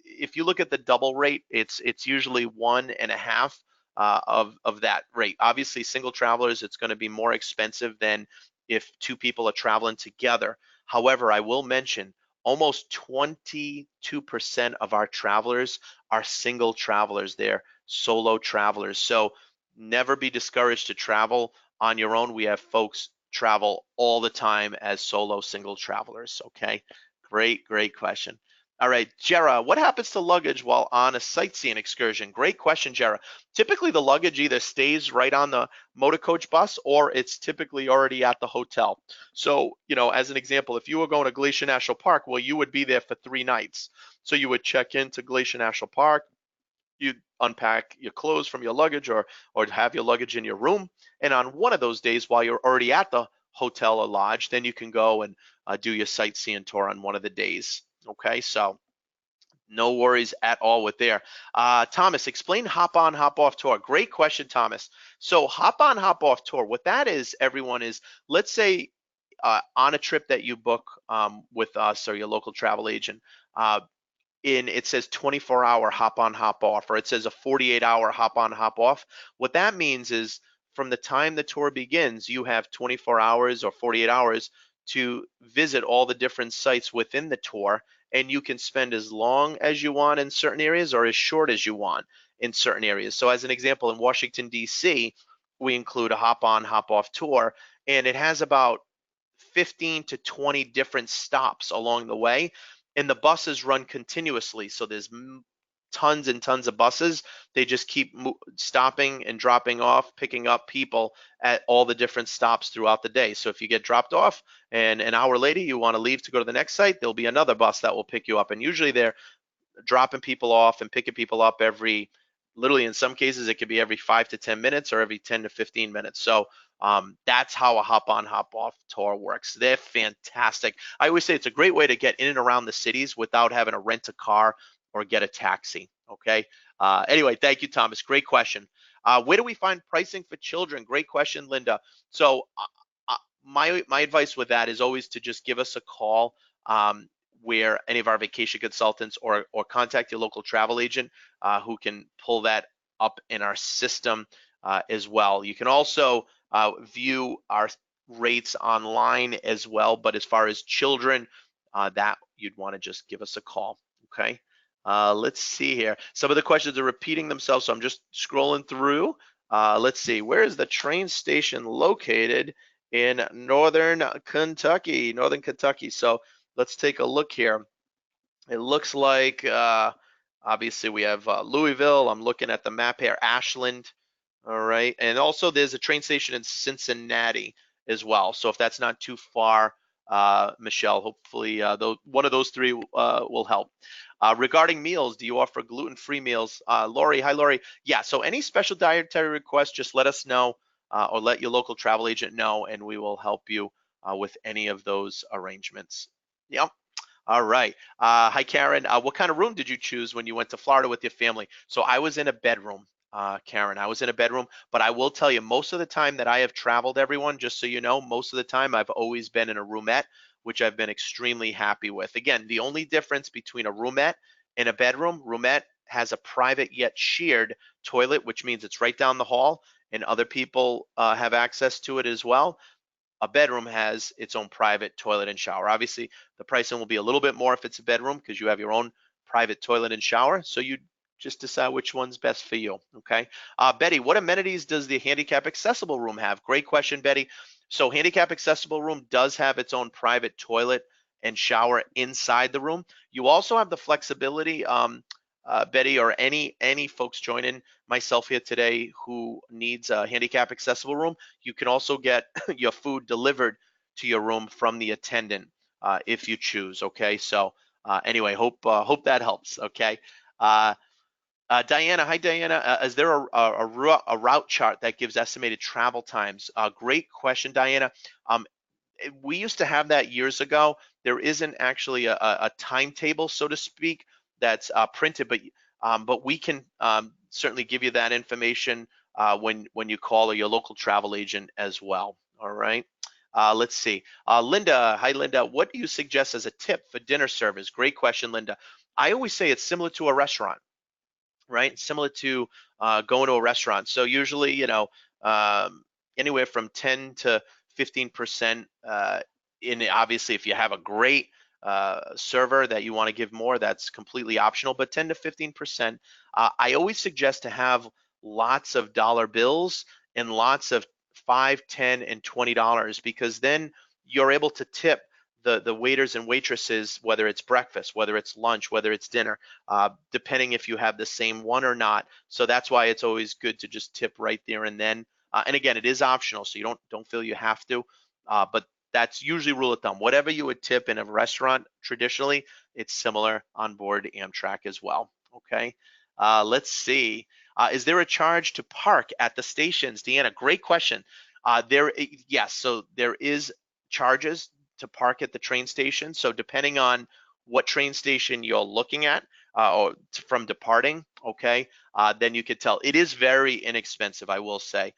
if you look at the double rate, it's usually 1.5 of that rate. Obviously, single travelers, it's going to be more expensive than if two people are traveling together. However, I will mention almost 22% of our travelers are single travelers. They're solo travelers. So never be discouraged to travel on your own. We have folks travel all the time as solo single travelers. Okay, great question. All right, Jera, what happens to luggage while on a sightseeing excursion? Great question, Jera. Typically, the luggage either stays right on the motor coach bus or it's typically already at the hotel. So, as an example, if you were going to Glacier National Park, well, you would be there for 3 nights. So you would check into Glacier National Park, you unpack your clothes from your luggage or have your luggage in your room. And on one of those days, while you're already at the hotel or lodge, then you can go and do your sightseeing tour on one of the days. Okay, so no worries at all with there. Thomas, explain hop on, hop off tour. Great question, Thomas. So hop on, hop off tour. What that is, everyone, is let's say on a trip that you book with us or your local travel agent, it says 24-hour hop on, hop off, or it says a 48-hour hop on, hop off. What that means is from the time the tour begins, you have 24 hours or 48 hours to visit all the different sites within the tour, and you can spend as long as you want in certain areas or as short as you want in certain areas. So as an example, in Washington, D.C., we include a hop on, hop off tour, and it has about 15 to 20 different stops along the way, and the buses run continuously. So there's tons and tons of buses. They just keep stopping and dropping off, picking up people at all the different stops throughout the day. So if you get dropped off and an hour later you want to leave to go to the next site, there'll be another bus that will pick you up. And usually they're dropping people off and picking people up literally in some cases it could be every 5 to 10 minutes or every 10 to 15 minutes. So that's how a hop on, hop off tour works. They're fantastic. I always say it's a great way to get in and around the cities without having to rent a car or get a taxi. Okay. Anyway, thank you, Thomas. Great question. Where do we find pricing for children? Great question, Linda. So my advice with that is always to just give us a call. Where any of our vacation consultants or contact your local travel agent who can pull that up in our system as well. You can also view our rates online as well, but as far as children, that you'd want to just give us a call, okay? Let's see here. Some of the questions are repeating themselves, so I'm just scrolling through. Let's see, where is the train station located in Northern Kentucky? So let's take a look here. It looks like obviously we have Louisville. I'm looking at the map here, Ashland. All right, and also there's a train station in Cincinnati as well. So if that's not too far, Michelle, hopefully one of those three will help. Regarding meals, do you offer gluten-free meals? Lori, hi Lori. Yeah, so any special dietary requests, just let us know or let your local travel agent know, and we will help you with any of those arrangements. Yep. All right. Hi, Karen. What kind of room did you choose when you went to Florida with your family? So I was in a bedroom, Karen. I was in a bedroom, but I will tell you, most of the time that I have traveled, everyone, just so you know, most of the time I've always been in a roomette, which I've been extremely happy with. Again, the only difference between a roomette and a bedroom, roomette has a private yet shared toilet, which means it's right down the hall, and other people have access to it as well. A bedroom has its own private toilet and shower. Obviously, the pricing will be a little bit more if it's a bedroom because you have your own private toilet and shower. So you just decide which one's best for you, okay? Betty, what amenities does the handicap accessible room have? Great question, Betty. So handicap accessible room does have its own private toilet and shower inside the room. You also have the flexibility, Betty, or any folks joining myself here today who needs a handicap accessible room, you can also get your food delivered to your room from the attendant if you choose. Okay, so anyway, hope that helps. Okay, Diana, hi Diana. Is there a route chart that gives estimated travel times? Great question, Diana. We used to have that years ago. There isn't actually a timetable, so to speak, that's printed, but we can certainly give you that information when you call or your local travel agent as well. All right. Let's see. Linda, hi Linda. What do you suggest as a tip for dinner service? Great question, Linda. I always say it's similar to a restaurant, right? Similar to going to a restaurant. So usually, anywhere from 10 to 15%. Obviously, if you have a great server that you want to give more, that's completely optional, but 10 to 15%. I always suggest to have lots of dollar bills and lots of $5, $10, and $20 because then you're able to tip the waiters and waitresses, whether it's breakfast, whether it's lunch, whether it's dinner, depending if you have the same one or not. So that's why it's always good to just tip right there and then. And again, it is optional, so you don't feel you have to. But that's usually rule of thumb. Whatever you would tip in a restaurant traditionally, it's similar on board Amtrak as well. Okay. Let's see. Is there a charge to park at the stations? Deanna, great question. Yes, so there is charges to park at the train station. So depending on what train station you're looking at or from departing, okay, then you could tell. It is very inexpensive, I will say,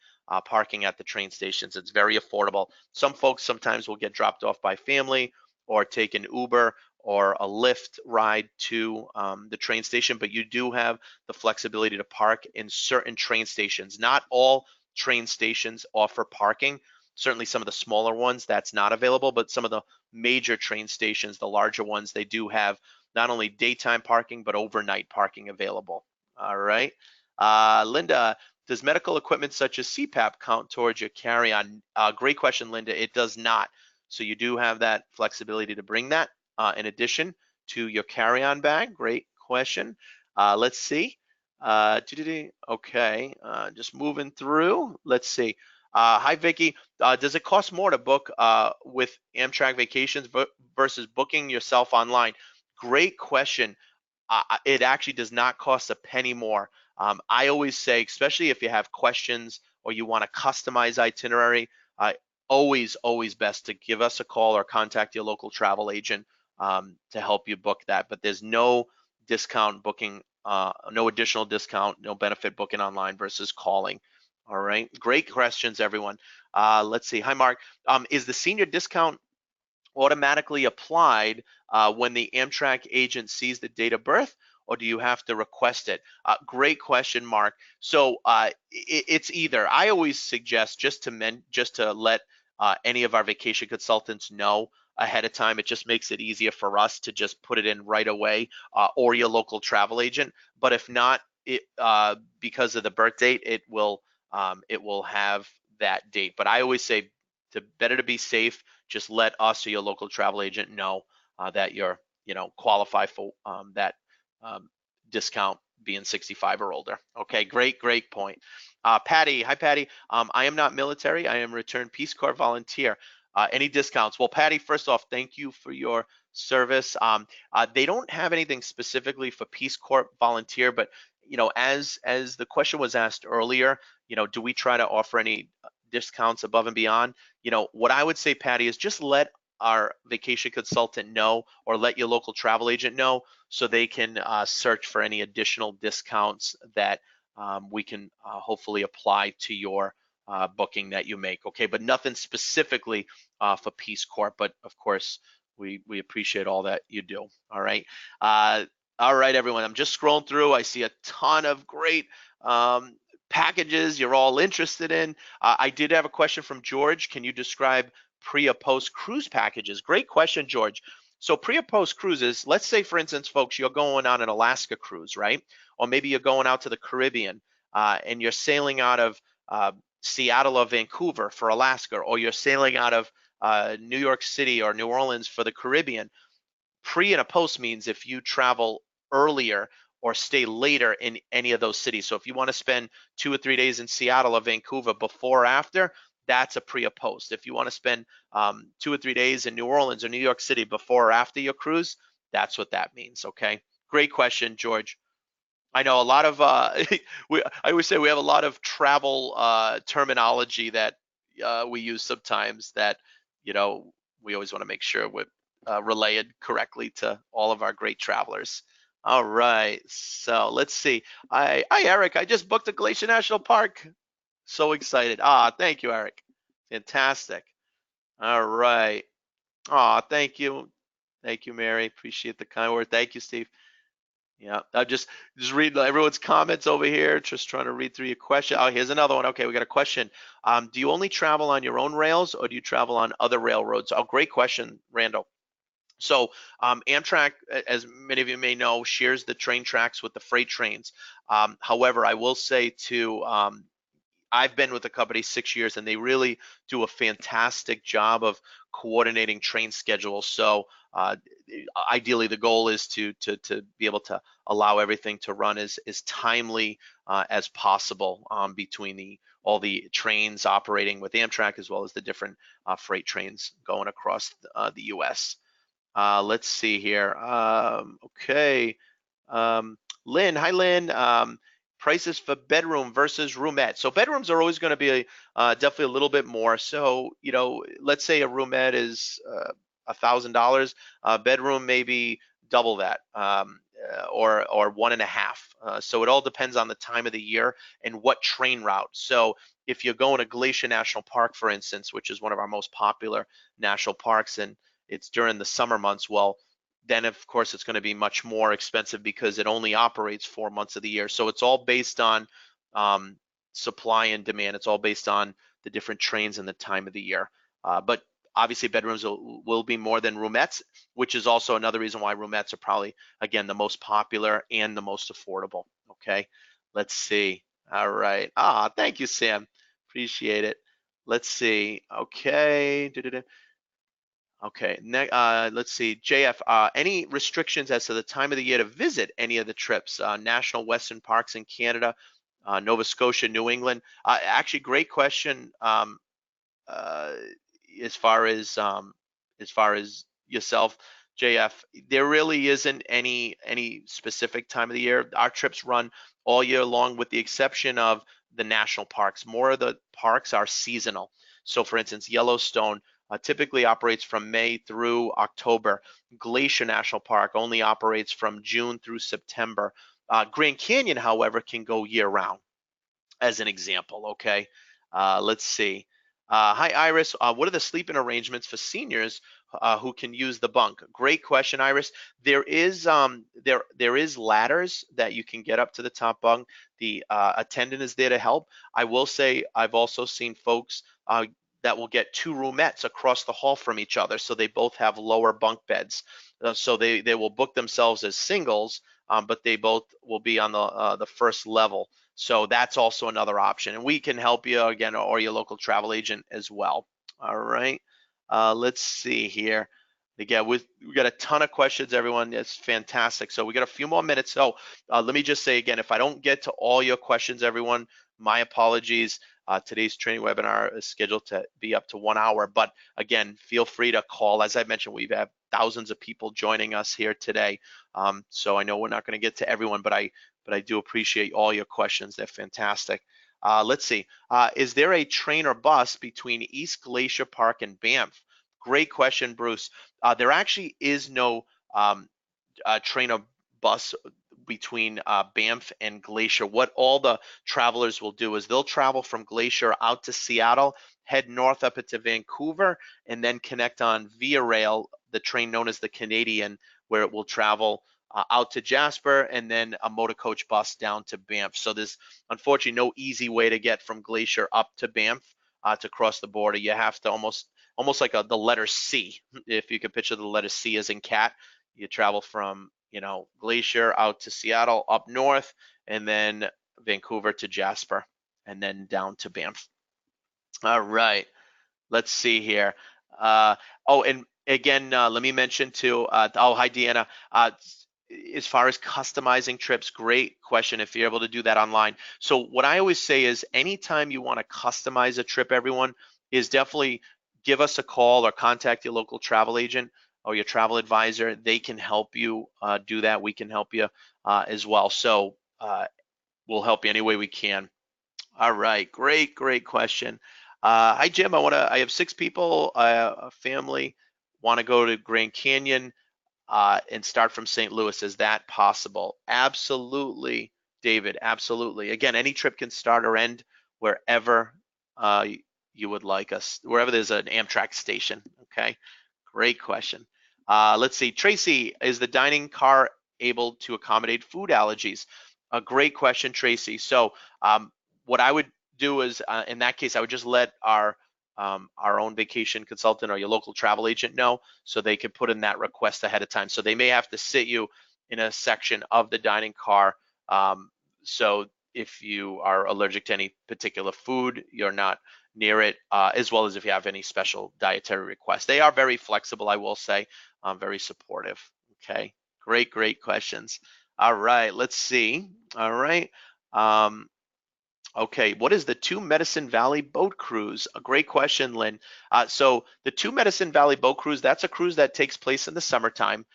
parking at the train stations. It's very affordable. Some folks sometimes will get dropped off by family or take an Uber or a Lyft ride to the train station, but you do have the flexibility to park in certain train stations. Not all train stations offer parking. Certainly some of the smaller ones that's not available, but some of the major train stations, the larger ones, they do have not only daytime parking, but overnight parking available. All right. Linda, does medical equipment such as CPAP count towards your carry-on? Great question, Linda. It does not. So you do have that flexibility to bring that in addition to your carry-on bag. Great question. Let's see. Okay, just moving through. Let's see. Hi, Vicky. Does it cost more to book with Amtrak Vacations versus booking yourself online? Great question. It actually does not cost a penny more. I always say, especially if you have questions or you want to customize itinerary, always best to give us a call or contact your local travel agent to help you book that. But there's no discount booking, no additional discount, no benefit booking online versus calling. All right, great questions, everyone. Let's see. Hi, Mark. Is the senior discount automatically applied when the Amtrak agent sees the date of birth, or do you have to request it? Great question, Mark. So it's either. I always suggest just to let any of our vacation consultants know ahead of time. It just makes it easier for us to just put it in right away, or your local travel agent. But if not, because of the birth date, it will have that date. But I always say, better to be safe, just let us or your local travel agent know that you're, qualify for that discount being 65 or older. Okay, great point. Patty, hi Patty. I am not military. I am returned Peace Corps volunteer. Any discounts? Well, Patty, first off, thank you for your service. They don't have anything specifically for Peace Corps volunteer, but as the question was asked earlier, do we try to offer any discounts above and beyond? What I would say, Patty, is just let our vacation consultant know or let your local travel agent know so they can search for any additional discounts that we can hopefully apply to your booking that you make. Okay, but nothing specifically for Peace Corps, but of course we appreciate all that you do. All right. All right, everyone, I'm just scrolling through. I see a ton of great packages you're all interested in. I did have a question from George. Can you describe pre or post cruise packages? Great question, George. So pre or post cruises, let's say for instance, folks, you're going on an Alaska cruise, right? Or maybe you're going out to the Caribbean and you're sailing out of Seattle or Vancouver for Alaska, or you're sailing out of New York City or New Orleans for the Caribbean. Pre and a post means if you travel earlier or stay later in any of those cities. So if you want to spend 2 or 3 days in Seattle or Vancouver before or after, that's a pre or post. If you want to spend 2 or 3 days in New Orleans or New York City before or after your cruise, that's what that means. Okay, great question, George. I know a lot of I always say we have a lot of travel terminology that we use sometimes that we always want to make sure we're relayed correctly to all of our great travelers. All right, so let's see. Hi Eric, I just booked a Glacier National Park. So excited. Thank you, Eric. Fantastic. All right. Thank you. Thank you, Mary. Appreciate the kind word. Thank you, Steve. Yeah, I'm just reading everyone's comments over here, just trying to read through your question. Oh, here's another one. Okay, we got a question. Do you only travel on your own rails or do you travel on other railroads? Oh, great question, Randall. So Amtrak, as many of you may know, shares the train tracks with the freight trains. However, I will say too, I've been with the company 6 years, and they really do a fantastic job of coordinating train schedules. So ideally, the goal is to be able to allow everything to run as timely as possible between all the trains operating with Amtrak, as well as the different freight trains going across the U.S. Let's see here. Okay. Lynn, hi Lynn. Prices for bedroom versus roomette. So bedrooms are always going to be definitely a little bit more. So, let's say a roomette is $1,000. Bedroom maybe double that, or one and a half. So it all depends on the time of the year and what train route. So if you're going to Glacier National Park, for instance, which is one of our most popular national parks, and it's during the summer months, well, then of course it's going to be much more expensive because it only operates 4 months of the year. So it's all based on supply and demand. It's all based on the different trains and the time of the year. But obviously bedrooms will be more than roomettes, which is also another reason why roomettes are probably, again, the most popular and the most affordable. Okay, let's see. All right. Thank you, Sam. Appreciate it. Let's see. Okay. Okay, let's see. JF, any restrictions as to the time of the year to visit any of the trips? National Western Parks in Canada, Nova Scotia, New England. Actually, great question. Uh, as far as yourself, JF, there really isn't any specific time of the year. Our trips run all year long, with the exception of the national parks. More of the parks are seasonal. So, for instance, Yellowstone typically operates from May through October. Glacier National Park only operates from June through September. Grand Canyon, however, can go year round, as an example. Okay, let's see. Hi, Iris. What are the sleeping arrangements for seniors who can use the bunk? Great question, Iris. There is ladders that you can get up to the top bunk. The attendant is there to help. I will say I've also seen folks that will get two roomettes across the hall from each other, so they both have lower bunk beds. So they will book themselves as singles, but they both will be on the first level. So that's also another option, and we can help you again, or your local travel agent as well. All right, let's see here. Again, we got a ton of questions, everyone. It's fantastic. So we got a few more minutes. So let me just say again, if I don't get to all your questions, everyone, my apologies. Today's training webinar is scheduled to be up to 1 hour, but again, feel free to call. As I mentioned, we've had thousands of people joining us here today. So I know we're not going to get to everyone, but I do appreciate all your questions. They're fantastic. Let's see. Is there a train or bus between East Glacier Park and Banff? Great question, Bruce. There actually is no train or bus between Banff and Glacier. What all the travelers will do is they'll travel from Glacier out to Seattle, head north up into Vancouver, and then connect on Via Rail, the train known as the Canadian, where it will travel out to Jasper, and then a motor coach bus down to Banff. So there's unfortunately no easy way to get from Glacier up to Banff to cross the border. You have to almost like the letter C. If you could picture the letter C as in cat, you travel from Glacier out to Seattle, up north, and then Vancouver to Jasper, and then down to Banff. All right, let's see here. And again, let me mention too. Hi, Deanna. As far as customizing trips, great question if you're able to do that online. So what I always say is anytime you want to customize a trip, everyone, is definitely give us a call or contact your local travel agent or your travel advisor. They can help you do that. We can help you as well. So we'll help you any way we can. All right, great question. Hi, Jim. I have 6 people, a family, want to go to Grand Canyon and start from St. Louis. Is that possible? Absolutely, David. Absolutely. Again, any trip can start or end wherever you would like us, wherever there's an Amtrak station. Okay, great question. Let's see. Tracy, is the dining car able to accommodate food allergies? A great question, Tracy. So what I would do is, in that case, I would just let our own vacation consultant or your local travel agent know, so they can put in that request ahead of time. So they may have to sit you in a section of the dining car. So if you are allergic to any particular food, you're not near it, as well as if you have any special dietary requests. They are very flexible, I will say, very supportive. Okay, great questions. All right, let's see. All right. Okay, what is the Two Medicine Valley Boat Cruise? A great question, Lynn. So the Two Medicine Valley Boat Cruise, that's a cruise that takes place in the summertime.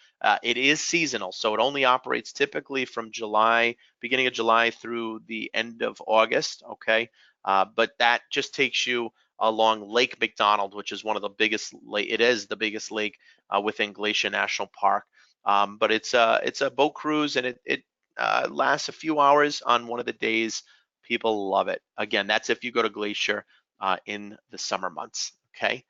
It is seasonal, so it only operates typically from July, beginning of July through the end of August, okay? But that just takes you along Lake McDonald, which is one of the biggest lake, it is the biggest lake within Glacier National Park. But it's a boat cruise, and it lasts a few hours on one of the days. People love it. Again, that's if you go to Glacier in the summer months, okay?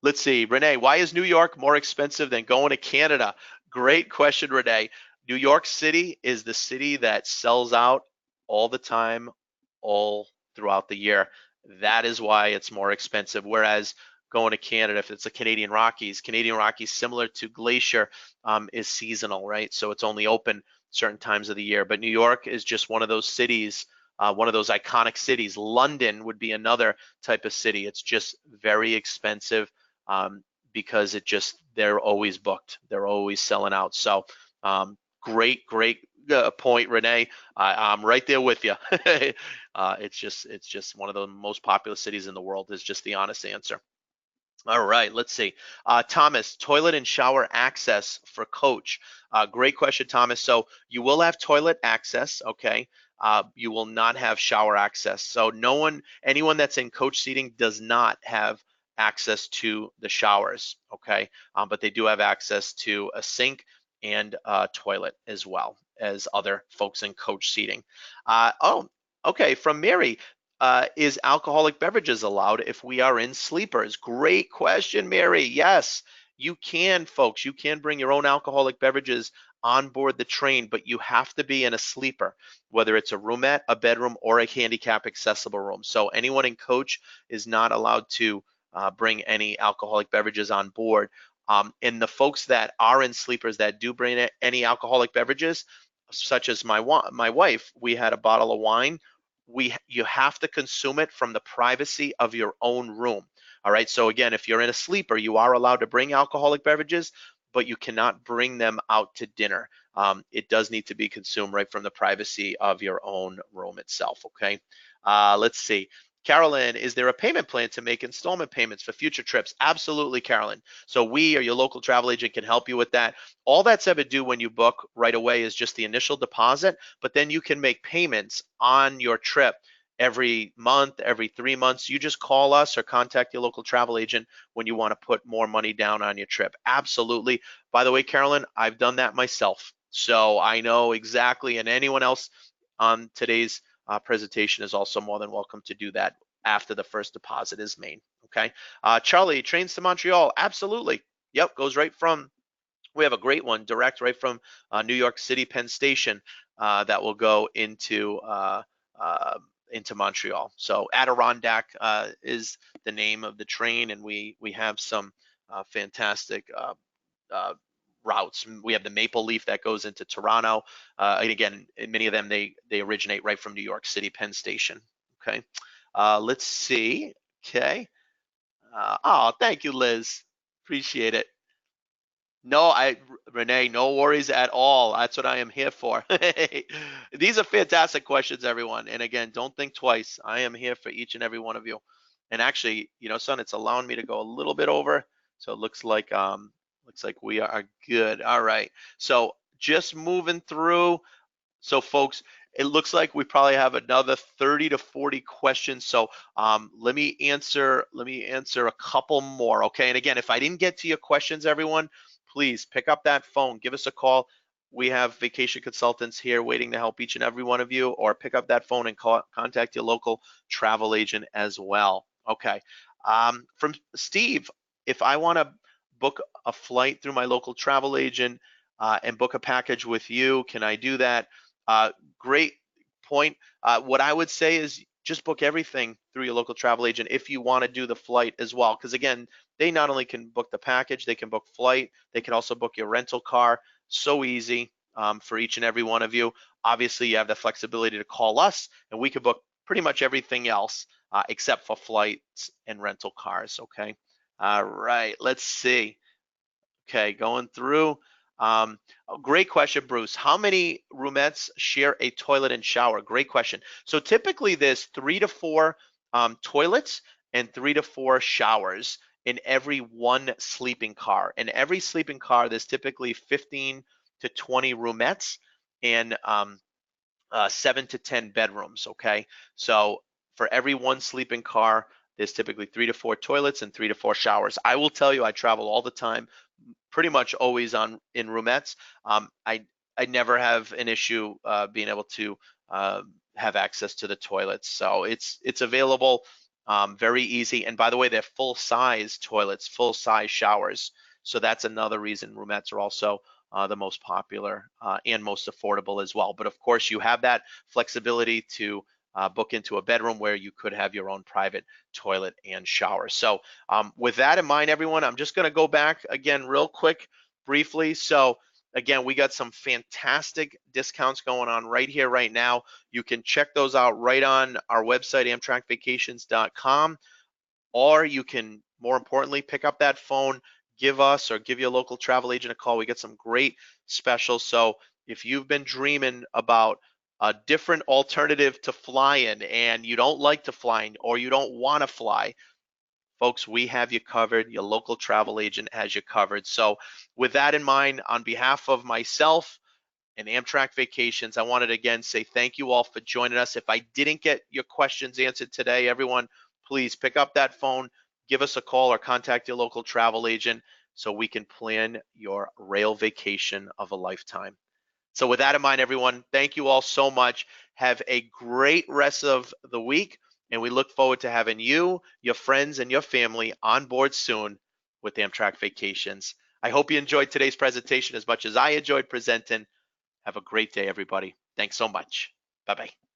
Let's see, Renee, why is New York more expensive than going to Canada? Great question, Renee. New York City is the city that sells out all the time, all throughout the year. That is why it's more expensive. Whereas going to Canada, if it's the Canadian Rockies, similar to Glacier, is seasonal, right? So it's only open certain times of the year. But New York is just one of those cities, one of those iconic cities. London would be another type of city. It's just very expensive because they're always booked. They're always selling out. So great point, Renee. I'm right there with you. It's just one of the most popular cities in the world is just the honest answer. All right, let's see. Thomas, toilet and shower access for coach. Great question, Thomas. So you will have toilet access, okay? You will not have shower access. So anyone that's in coach seating does not have access to the showers, okay? But they do have access to a sink and a toilet as well as other folks in coach seating. Okay, from Mary. Is alcoholic beverages allowed if we are in sleepers? Great question, Mary. Yes, you can, folks. You can bring your own alcoholic beverages on board the train, but you have to be in a sleeper, whether it's a roomette, a bedroom, or a handicap accessible room. So anyone in coach is not allowed to bring any alcoholic beverages on board. And the folks that are in sleepers that do bring any alcoholic beverages, such as my wife, we had a bottle of wine. You have to consume it from the privacy of your own room. All right. So again, if you're in a sleeper, you are allowed to bring alcoholic beverages, but you cannot bring them out to dinner. It does need to be consumed right from the privacy of your own room itself. Okay. Let's see. Carolyn, is there a payment plan to make installment payments for future trips? Absolutely, Carolyn. So we or your local travel agent can help you with that. All that's ever due when you book right away is just the initial deposit, but then you can make payments on your trip every month, every 3 months. You just call us or contact your local travel agent when you want to put more money down on your trip. Absolutely. By the way, Carolyn, I've done that myself. So I know exactly, and anyone else on today's presentation is also more than welcome to do that after the first deposit is made. Okay. Charlie, trains to Montreal. Absolutely. Yep, goes right from, we have a great one direct right from New York City Penn Station that will go into Montreal. So Adirondack is the name of the train, and we have some fantastic routes. We have the Maple Leaf that goes into Toronto. And again, many of them, they originate right from New York City Penn Station. Okay. Let's see. Okay. Oh, thank you, Liz. Appreciate it. No, Renee, no worries at all. That's what I am here for. These are fantastic questions, everyone. And again, don't think twice. I am here for each and every one of you. And actually, son, it's allowing me to go a little bit over. So it looks like we are good. All right. So just moving through. So folks, it looks like we probably have another 30 to 40 questions. So let me answer a couple more. Okay. And again, if I didn't get to your questions, everyone, please pick up that phone, give us a call. We have vacation consultants here waiting to help each and every one of you, or pick up that phone and contact your local travel agent as well. Okay. From Steve, if I want to book a flight through my local travel agent and book a package with you, can I do that? Great point. What I would say is just book everything through your local travel agent if you want to do the flight as well. Because again, they not only can book the package, they can book flight, they can also book your rental car. So easy. for each and every one of you. Obviously, you have the flexibility to call us, and we can book pretty much everything else except for flights and rental cars, okay? All right, let's see. Okay, going through. Great question, Bruce. How many roomettes share a toilet and shower? Great question. So typically there's 3 to 4 toilets and 3 to 4 showers in every one sleeping car. In every sleeping car, there's typically 15 to 20 roomettes and 7 to 10 bedrooms, okay? So for every one sleeping car, there's typically 3 to 4 toilets and 3 to 4 showers. I will tell you, I travel all the time, pretty much always in roomettes. I never have an issue being able to have access to the toilets, so it's available, very easy. And by the way, they're full size toilets, full size showers, so that's another reason roomettes are also the most popular and most affordable as well. But of course, you have that flexibility to book into a bedroom where you could have your own private toilet and shower. So with that in mind, everyone, I'm just going to go back again real quick, briefly. So again, we got some fantastic discounts going on right here, right now. You can check those out right on our website, amtrakvacations.com, or you can, more importantly, pick up that phone, give us or give your local travel agent a call. We get some great specials. So if you've been dreaming about a different alternative to flying and you don't like to fly or you don't want to fly, folks, we have you covered. Your local travel agent has you covered. So with that in mind, on behalf of myself and Amtrak Vacations, I wanted to again say thank you all for joining us. If I didn't get your questions answered today, everyone, please pick up that phone, give us a call, or contact your local travel agent so we can plan your rail vacation of a lifetime. So with that in mind, everyone, thank you all so much. Have a great rest of the week, and we look forward to having you, your friends, and your family on board soon with Amtrak Vacations. I hope you enjoyed today's presentation as much as I enjoyed presenting. Have a great day, everybody. Thanks so much. Bye-bye.